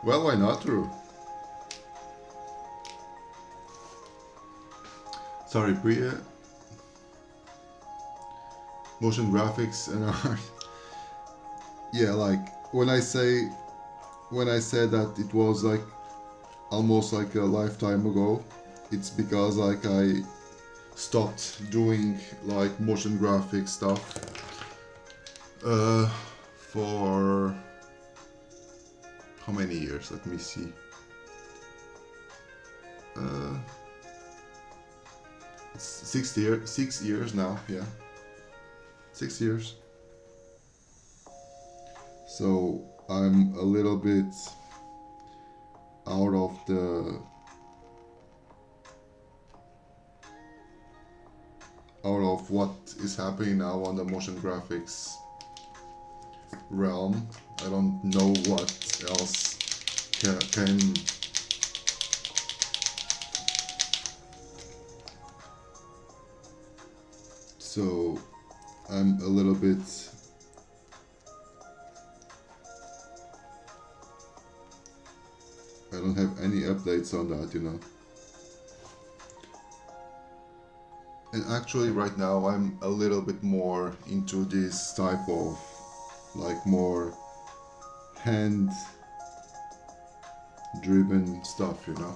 Well, why not, Drew? Sorry, Priya. Motion graphics and art. Yeah, like when I said that it was like almost like a lifetime ago, it's because like I stopped doing like motion graphic stuff uh, for how many years? Let me see. Uh, it's 6 years now. Yeah, 6 years. So I'm a little bit out of what is happening now on the motion graphics realm. I don't know what else can so I'm a little bit I don't have any updates on that, you know. And actually right now I'm a little bit more into this type of like more hand driven stuff, you know.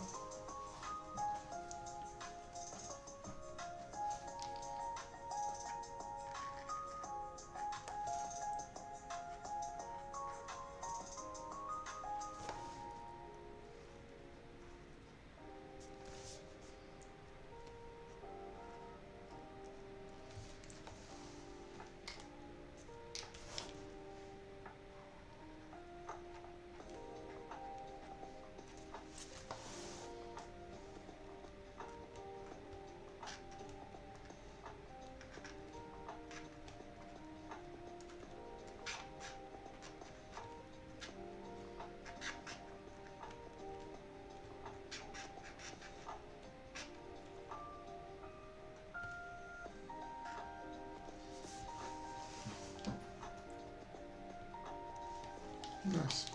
Nice.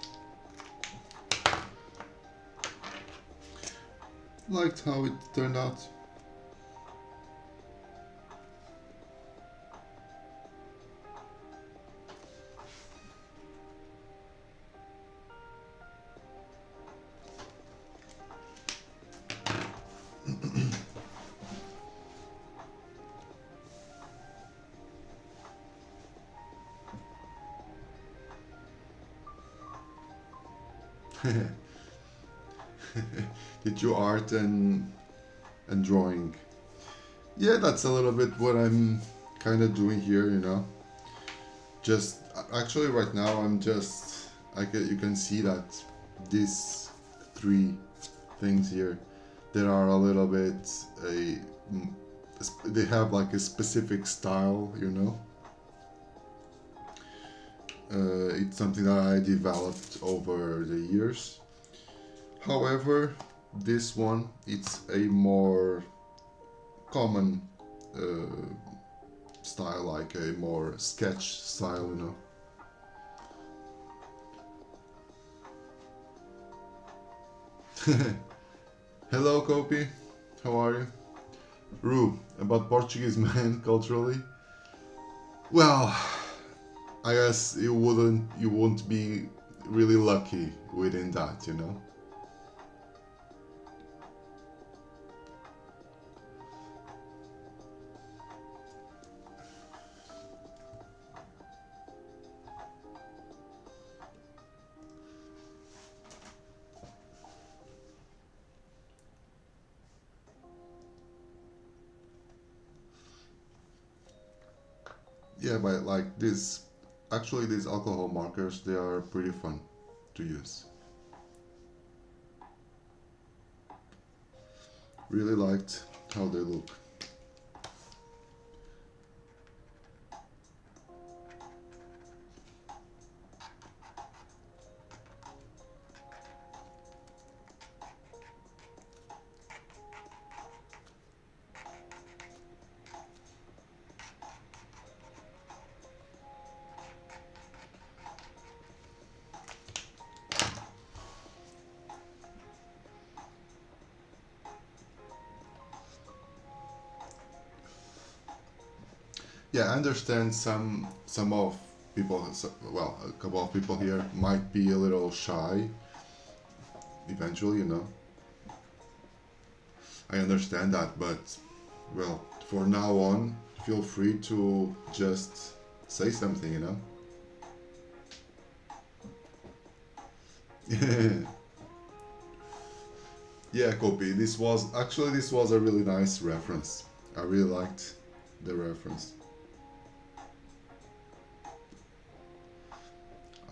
Liked how it turned out. Did you art and drawing? Yeah, that's a little bit what I'm kind of doing here, you know. Just actually right now I'm just you can see that these three things here, there are a little bit they have like a specific style, you know. It's something that I developed over the years. However, this one, it's a more common style, like a more sketch style, you know. Hello, Kopi. How are you? Ru, about Portuguese man culturally. Well, I guess you won't be really lucky within that, you know. Yeah, but like this, actually these alcohol markers, they are pretty fun to use. Really liked how they look. Yeah, I understand some of people, well, a couple of people here might be a little shy eventually, you know. I understand that, but well, for now on, feel free to just say something, you know. Yeah, copy. This was a really nice reference. I really liked the reference.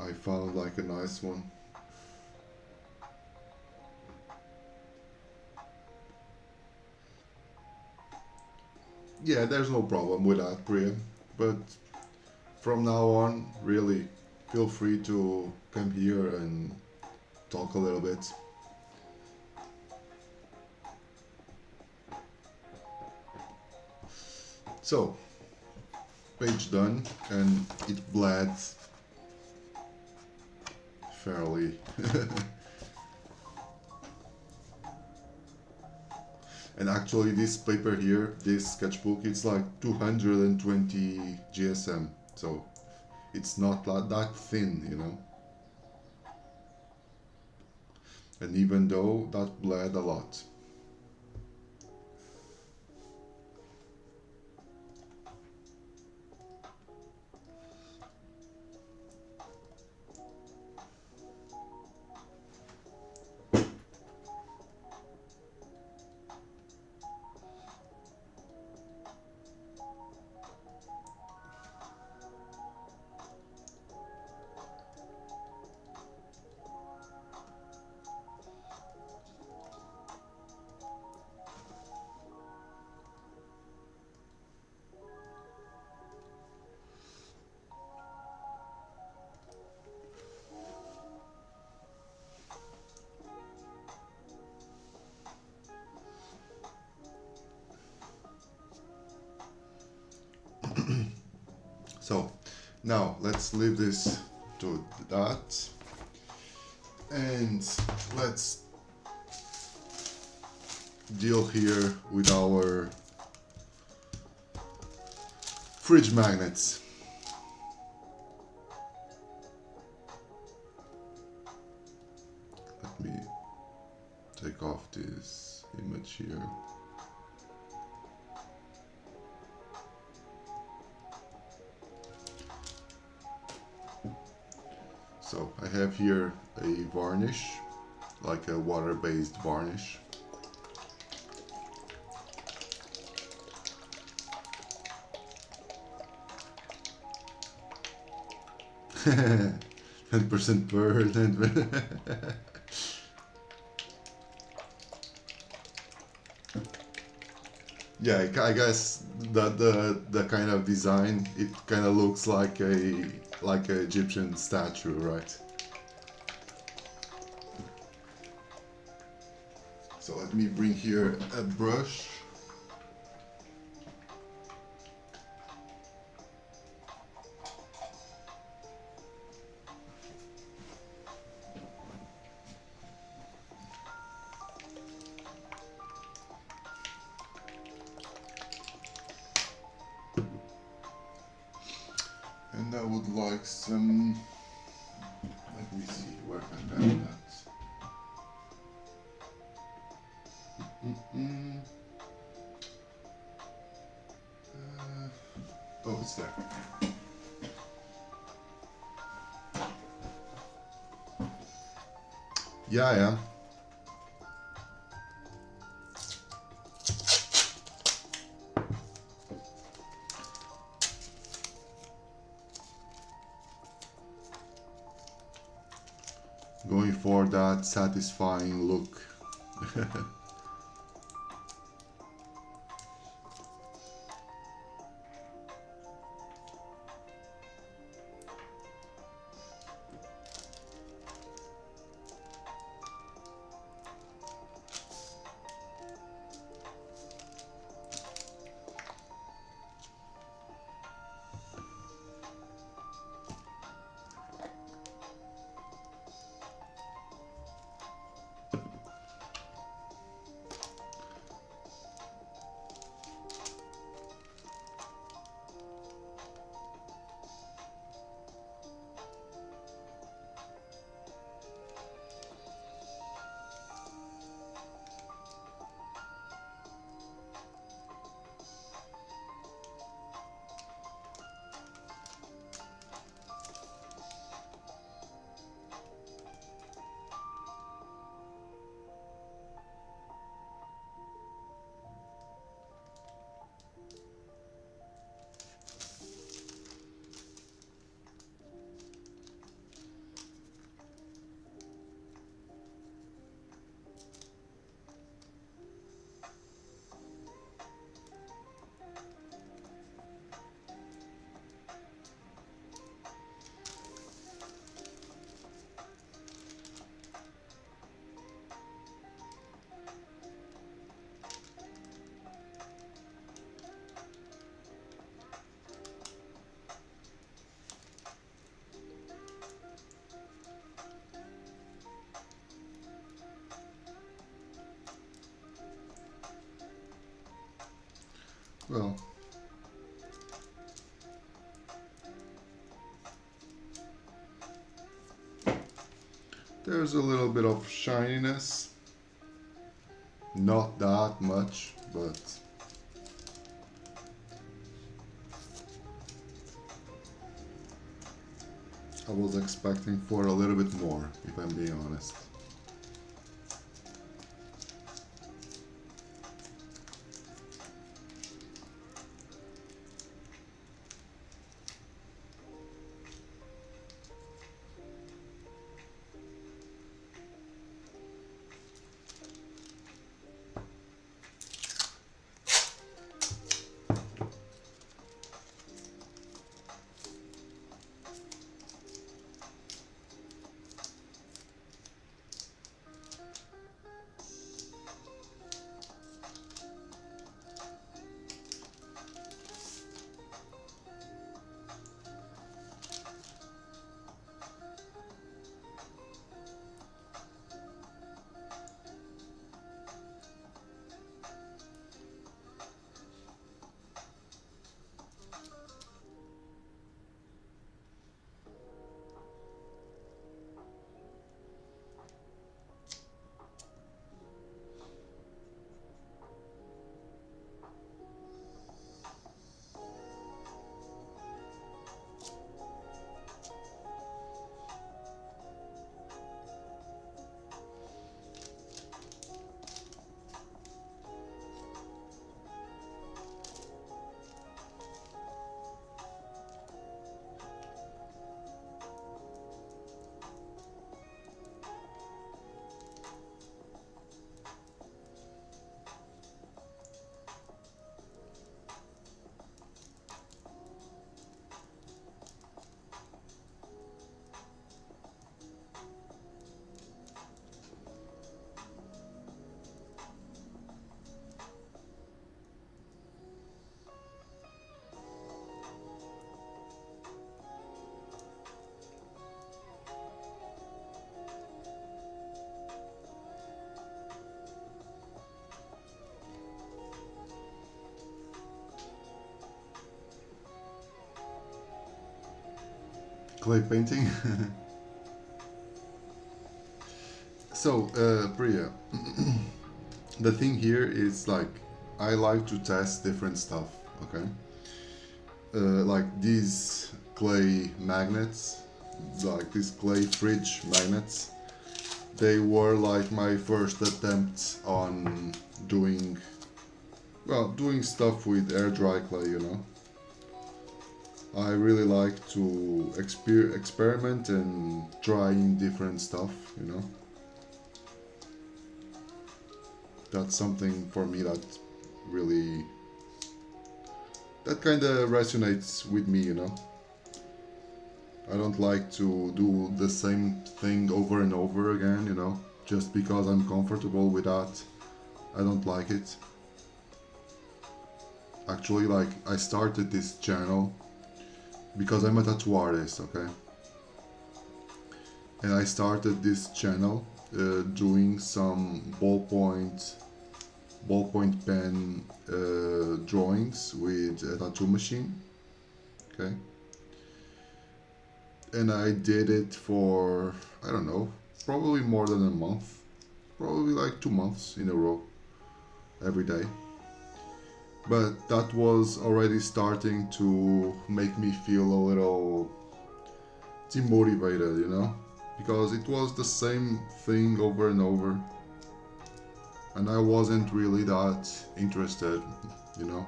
I found like a nice one. Yeah, there's no problem with that, Priya. But from now on, really, feel free to come here and talk a little bit. So, page done, and it bled fairly. And actually this paper here, this sketchbook, it's like 220 GSM, so it's not that thin, you know. And even though that bled a lot. So now let's leave this to that, and let's deal here with our fridge magnets. Let me take off this image here. So I have here a varnish, like a water-based varnish. %10 pearl. Yeah, I guess that the kind of design, it kind of looks like a Egyptian statue, right? So let me bring here a brush. And I would like some, let me see where I have that. Oh, it's there. Yeah, I am. Going for that satisfying look. Well, there's a little bit of shininess. Not that much, but I was expecting for a little bit more, if I'm being honest. Clay painting. So, Priya, the thing here is like I like to test different stuff. Okay, like these clay magnets, like these clay fridge magnets. They were like my first attempt on doing, well, doing stuff with air dry clay. You know, I really like to experiment and trying different stuff. You know. That's something for me that really that kind of resonates with me, you know. I don't like to do the same thing over and over again, you know, just because I'm comfortable with that. I don't like it. Actually, like I started this channel because I'm a tattoo artist, okay? And I started this channel doing some ballpoint pen drawings with a tattoo machine, okay? And I did it for, I don't know, probably more than a month, probably like 2 months in a row, every day. But that was already starting to make me feel a little demotivated, you know, because it was the same thing over and over, and I wasn't really that interested, you know,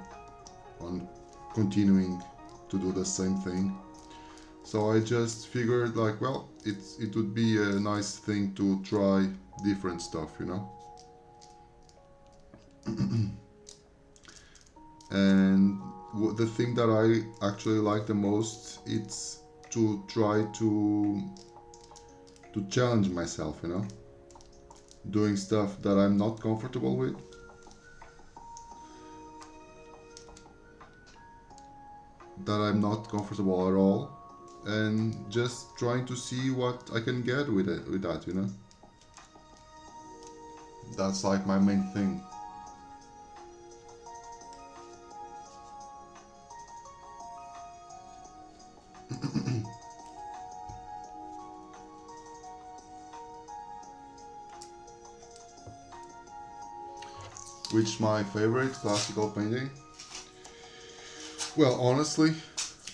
on continuing to do the same thing. So I just figured like, well, it would be a nice thing to try different stuff, you know. And the thing that I actually like the most, it's to try to challenge myself, you know, doing stuff that I'm not comfortable with, that I'm not comfortable at all, and just trying to see what I can get with it, with that, you know. That's like my main thing. Which my favorite classical painting? Well, honestly,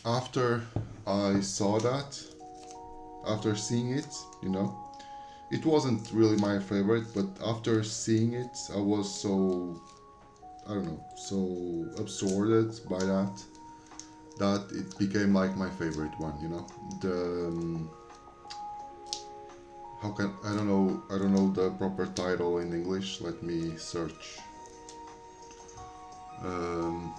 after I saw that, after seeing it, you know, it wasn't really my favorite, but after seeing it, I was so, I don't know, so absorbed by that that it became like my favorite one, you know. The how can I don't know the proper title in English. Let me search. Um,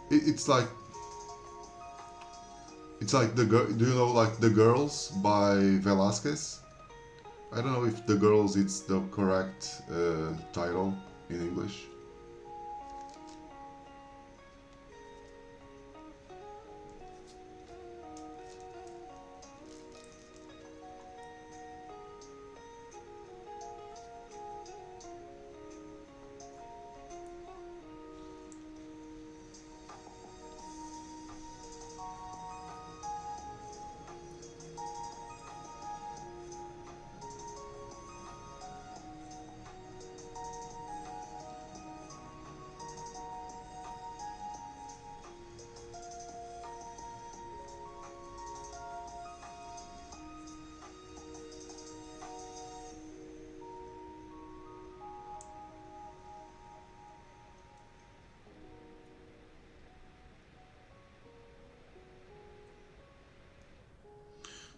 it's like do you know like The Girls by Velázquez? I don't know if The Girls it's the correct title in English.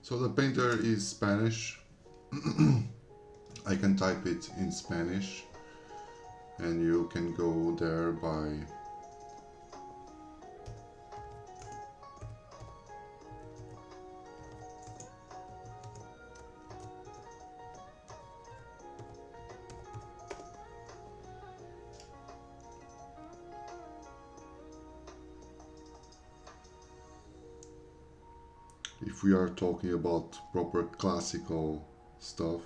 So the painter is Spanish. I can type it in Spanish, and you can go there by. If we are talking about proper classical stuff,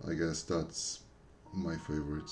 I guess that's my favorite.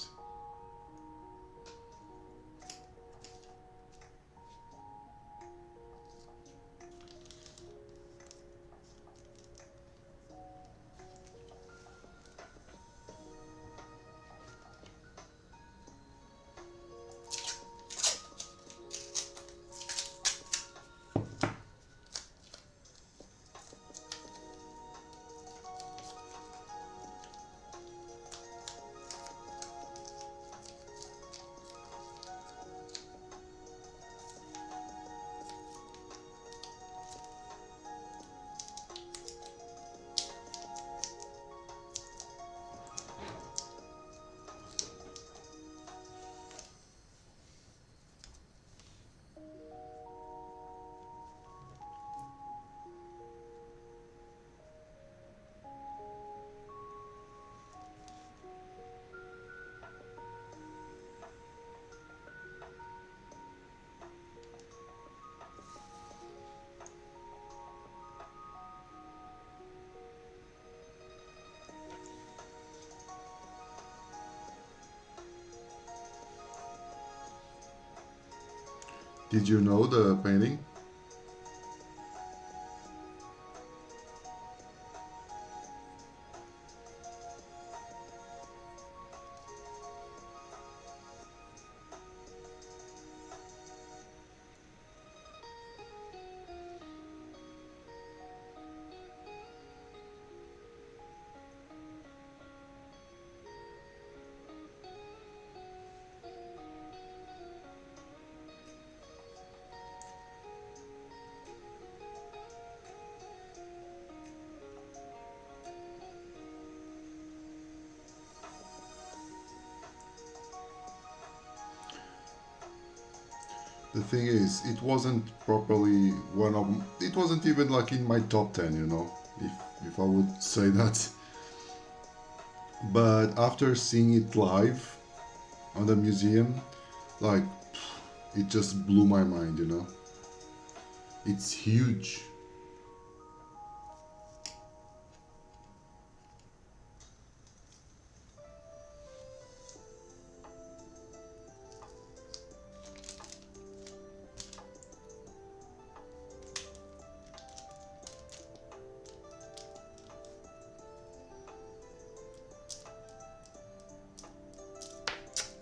Did you know the painting? The thing is, it wasn't properly one of. It wasn't even like in my top 10, you know, if I would say that. But after seeing it live on the museum, like, it just blew my mind, you know. It's huge.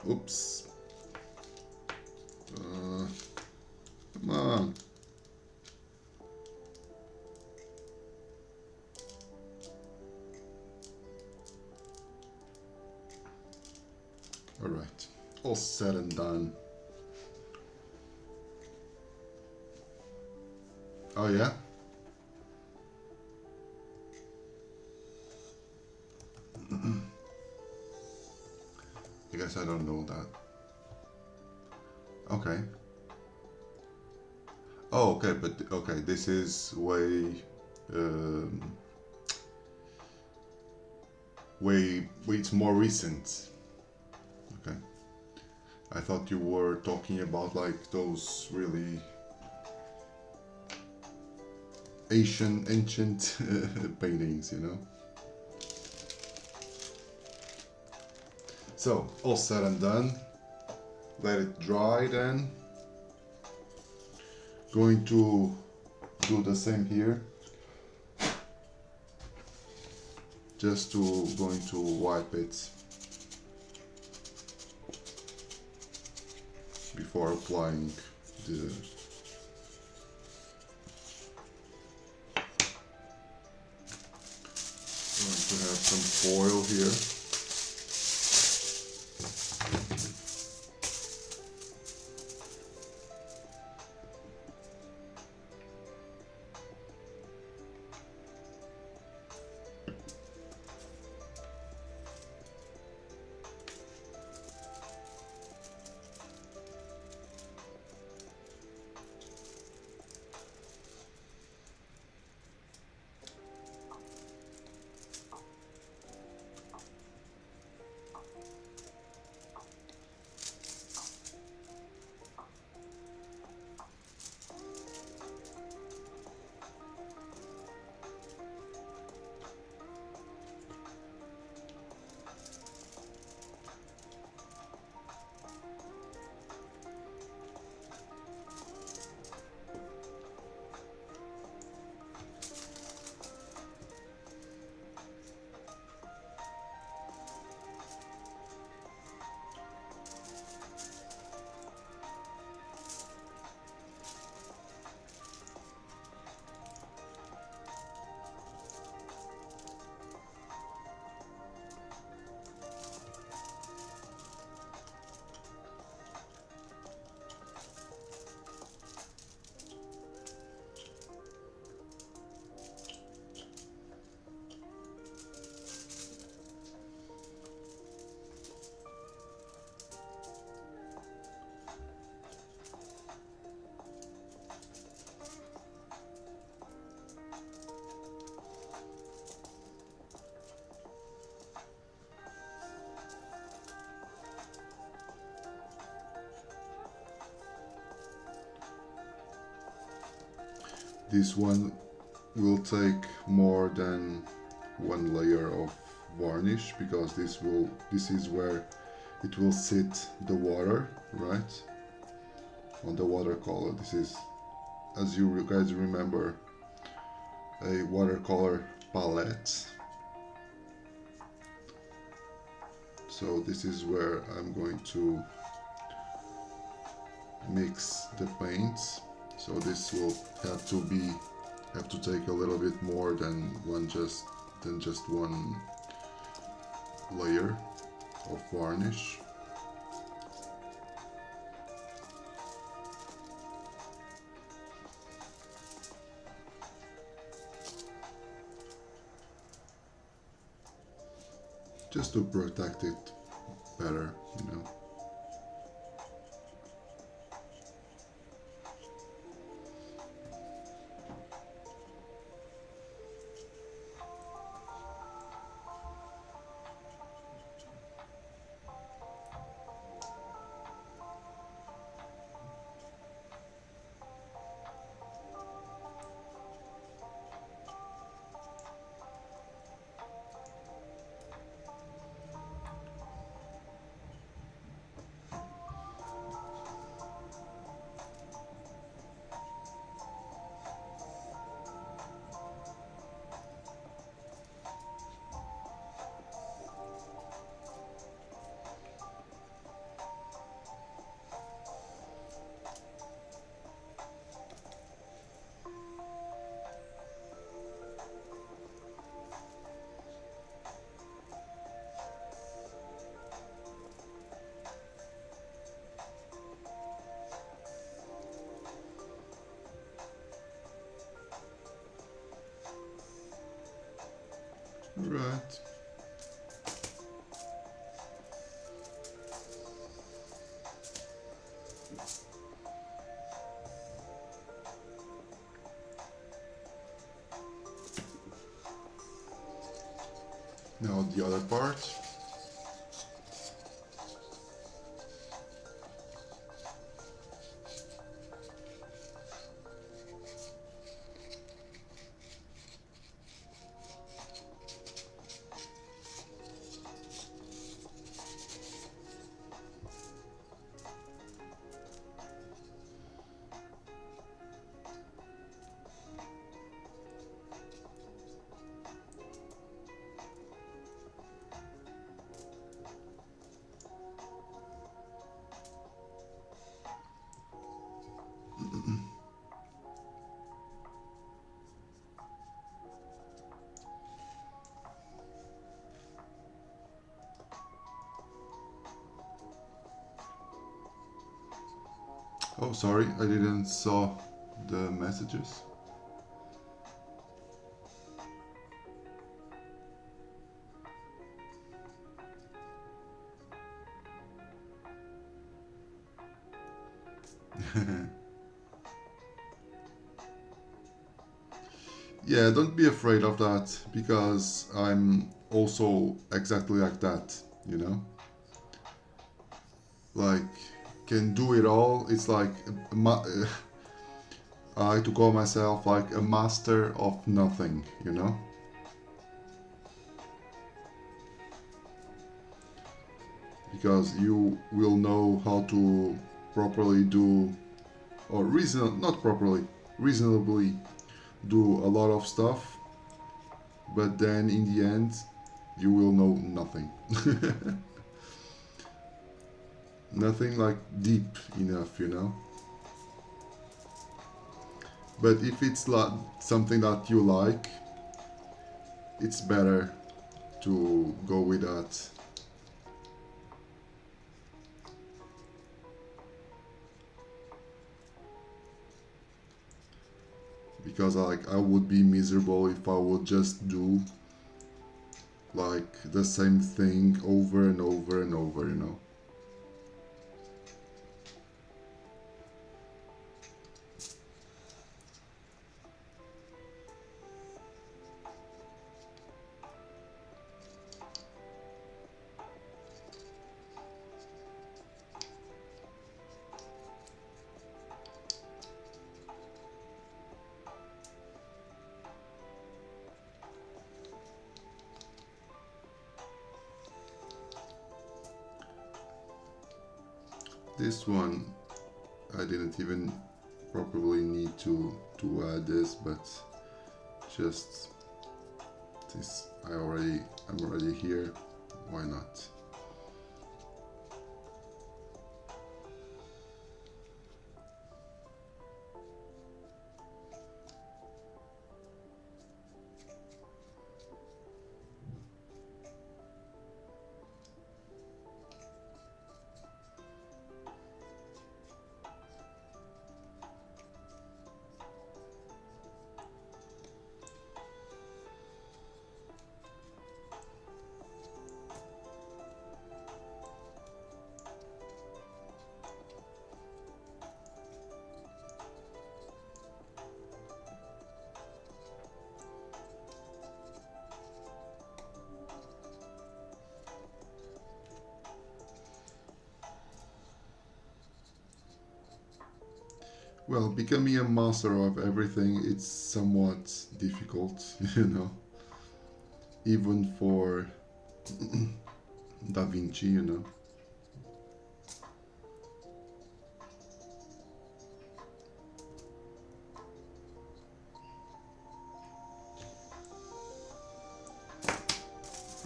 Oops. Come on. Alright, all said and done. Oh yeah? I guess I don't know that. Okay. Oh, okay, but okay, this is way, it's more recent. Okay. I thought you were talking about like those really ancient paintings, you know? So, all said and done. Let it dry then. Going to do the same here. Just going to wipe it before applying the going to have some foil here. This one will take more than one layer of varnish because this is where it will sit the water, right? On the watercolor. This is, as you guys remember, a watercolor palette. So this is where I'm going to mix the paints. So this will have to take a little bit more than just one layer of varnish. Just to protect it better, you know. Right. Now the other part. Oh, sorry, I didn't saw the messages. Yeah, don't be afraid of that, because I'm also exactly like that, you know? Like, can do it all. It's like, I like to call myself like a master of nothing, you know? Because you will know how to properly do, or not properly, reasonably do a lot of stuff, but then in the end, you will know nothing. Nothing like deep enough, you know? But if it's like something that you like, it's better to go with that. Because like I would be miserable if I would just do like the same thing over and over and over, you know? This one I didn't even properly need to add this, but just this I'm already here, why not? Well, becoming a master of everything, it's somewhat difficult, you know, even for Da Vinci, you know.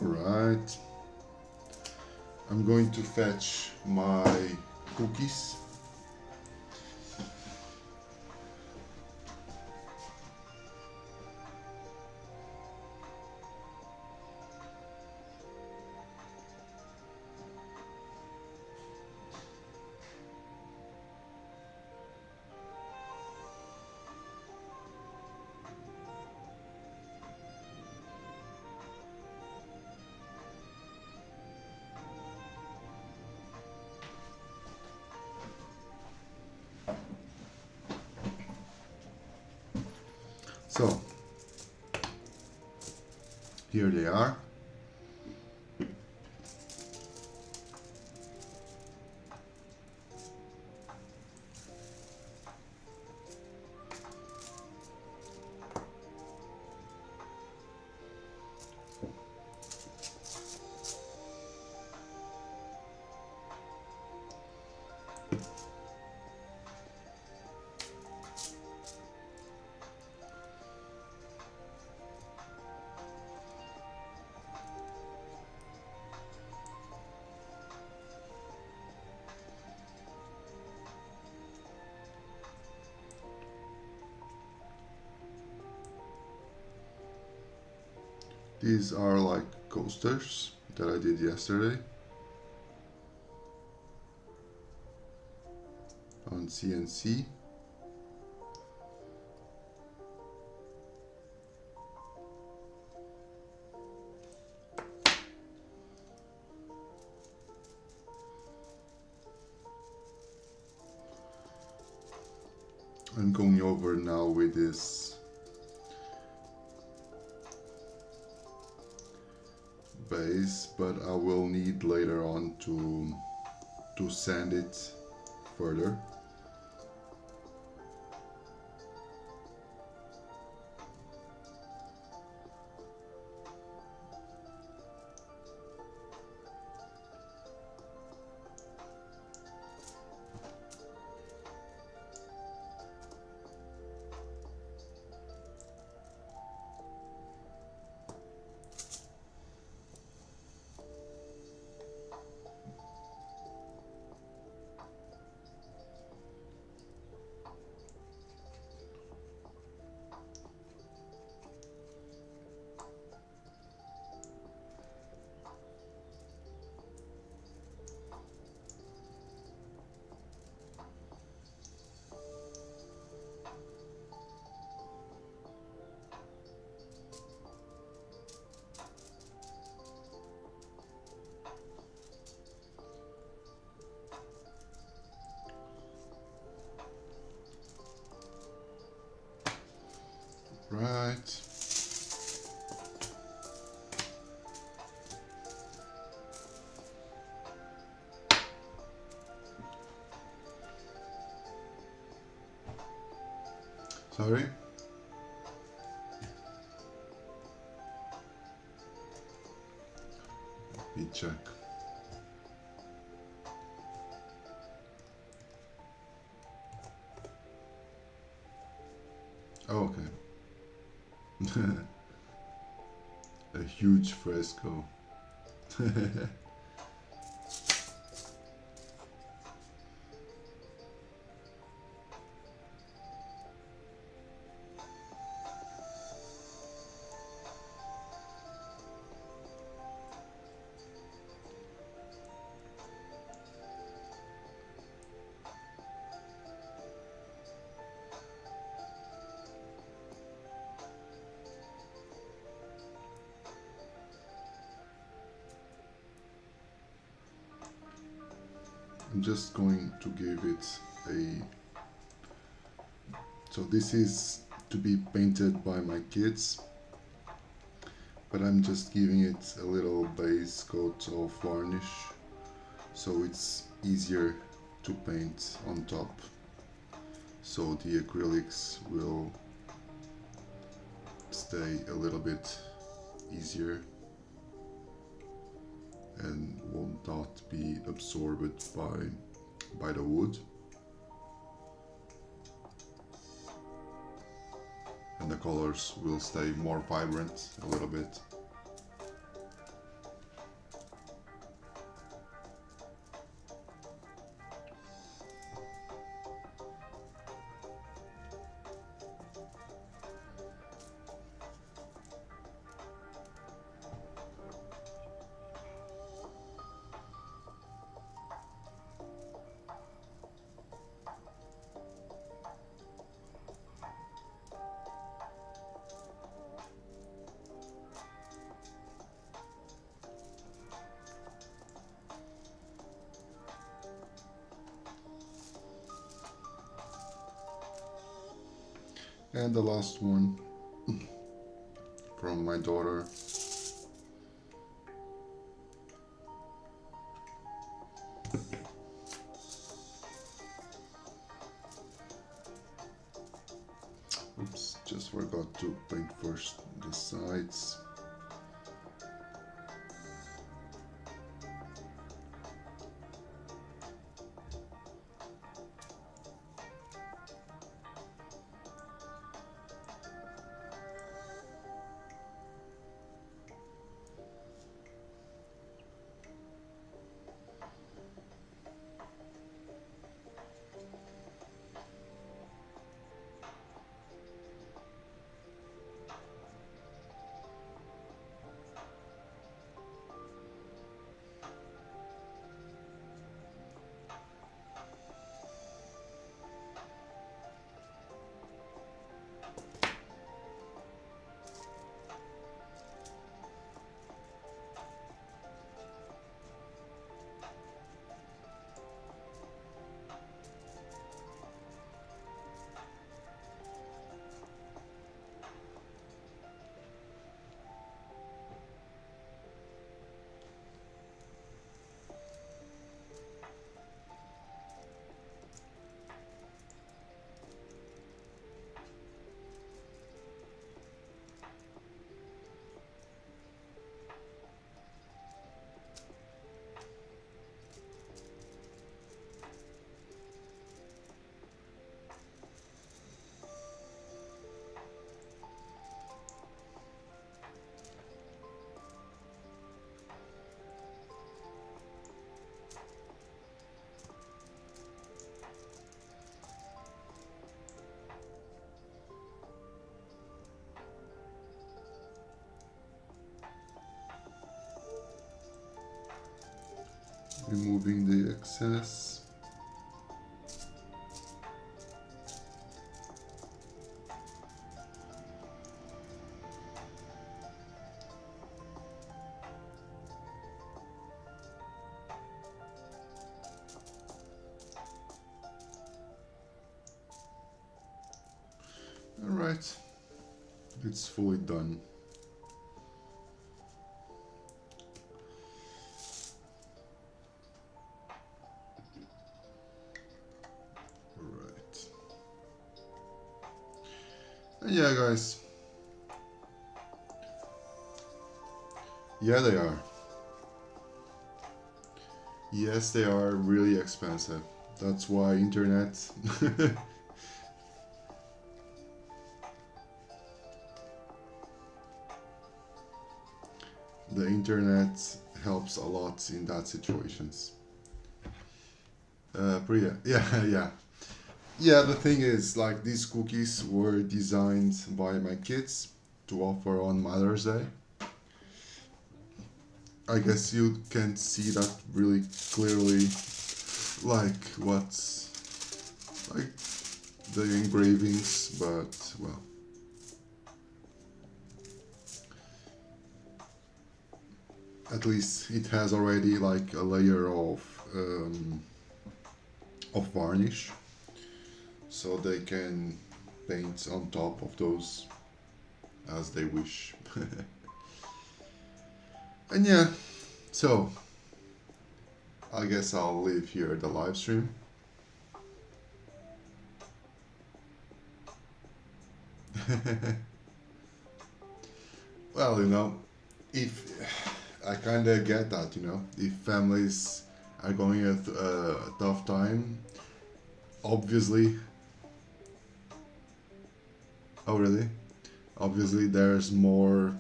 Alright, I'm going to fetch my cookies. So here they are. These are like coasters that I did yesterday on CNC. I'm going over now with this base, but I will need later on to sand it further. Right. Sorry. Let me check. Oh, okay. A huge fresco. I'm just going to give it a... So this is to be painted by my kids, but I'm just giving it a little base coat of varnish so it's easier to paint on top, so the acrylics will stay a little bit easier and will not be absorbed by the wood. And the colors will stay more vibrant a little bit. And the last one from my daughter. Oops, just forgot to paint first the sides. Removing the excess. All right, it's fully done. Yeah, guys. Yeah, they are. Yes, they are really expensive. That's why internet. The internet helps a lot in that situations. Priya, yeah. Yeah, the thing is, like, these cookies were designed by my kids to offer on Mother's Day. I guess you can't see that really clearly, like what's like the engravings, but well. At least it has already like a layer of varnish, so they can paint on top of those as they wish. And yeah, so I guess I'll leave here the live stream. Well, if I kind of get that, if families are going a tough time, obviously. Oh, really? Obviously, there's more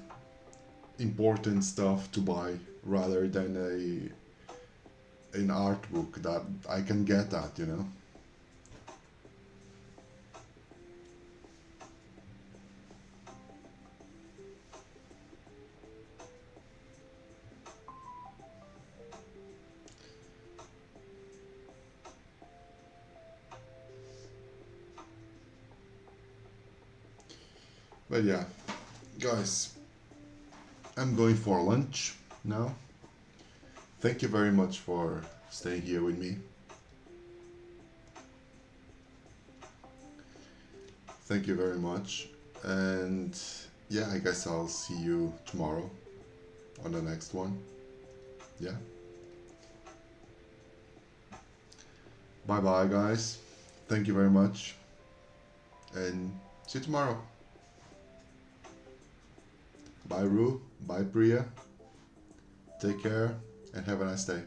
important stuff to buy rather than an art book. That I can get that. But yeah, guys, I'm going for lunch now. Thank you very much for staying here with me. Thank you very much. And yeah, I guess I'll see you tomorrow on the next one. Yeah. Bye bye, guys. Thank you very much. And see you tomorrow. Bye, Ru. Bye, Priya. Take care and have a nice day.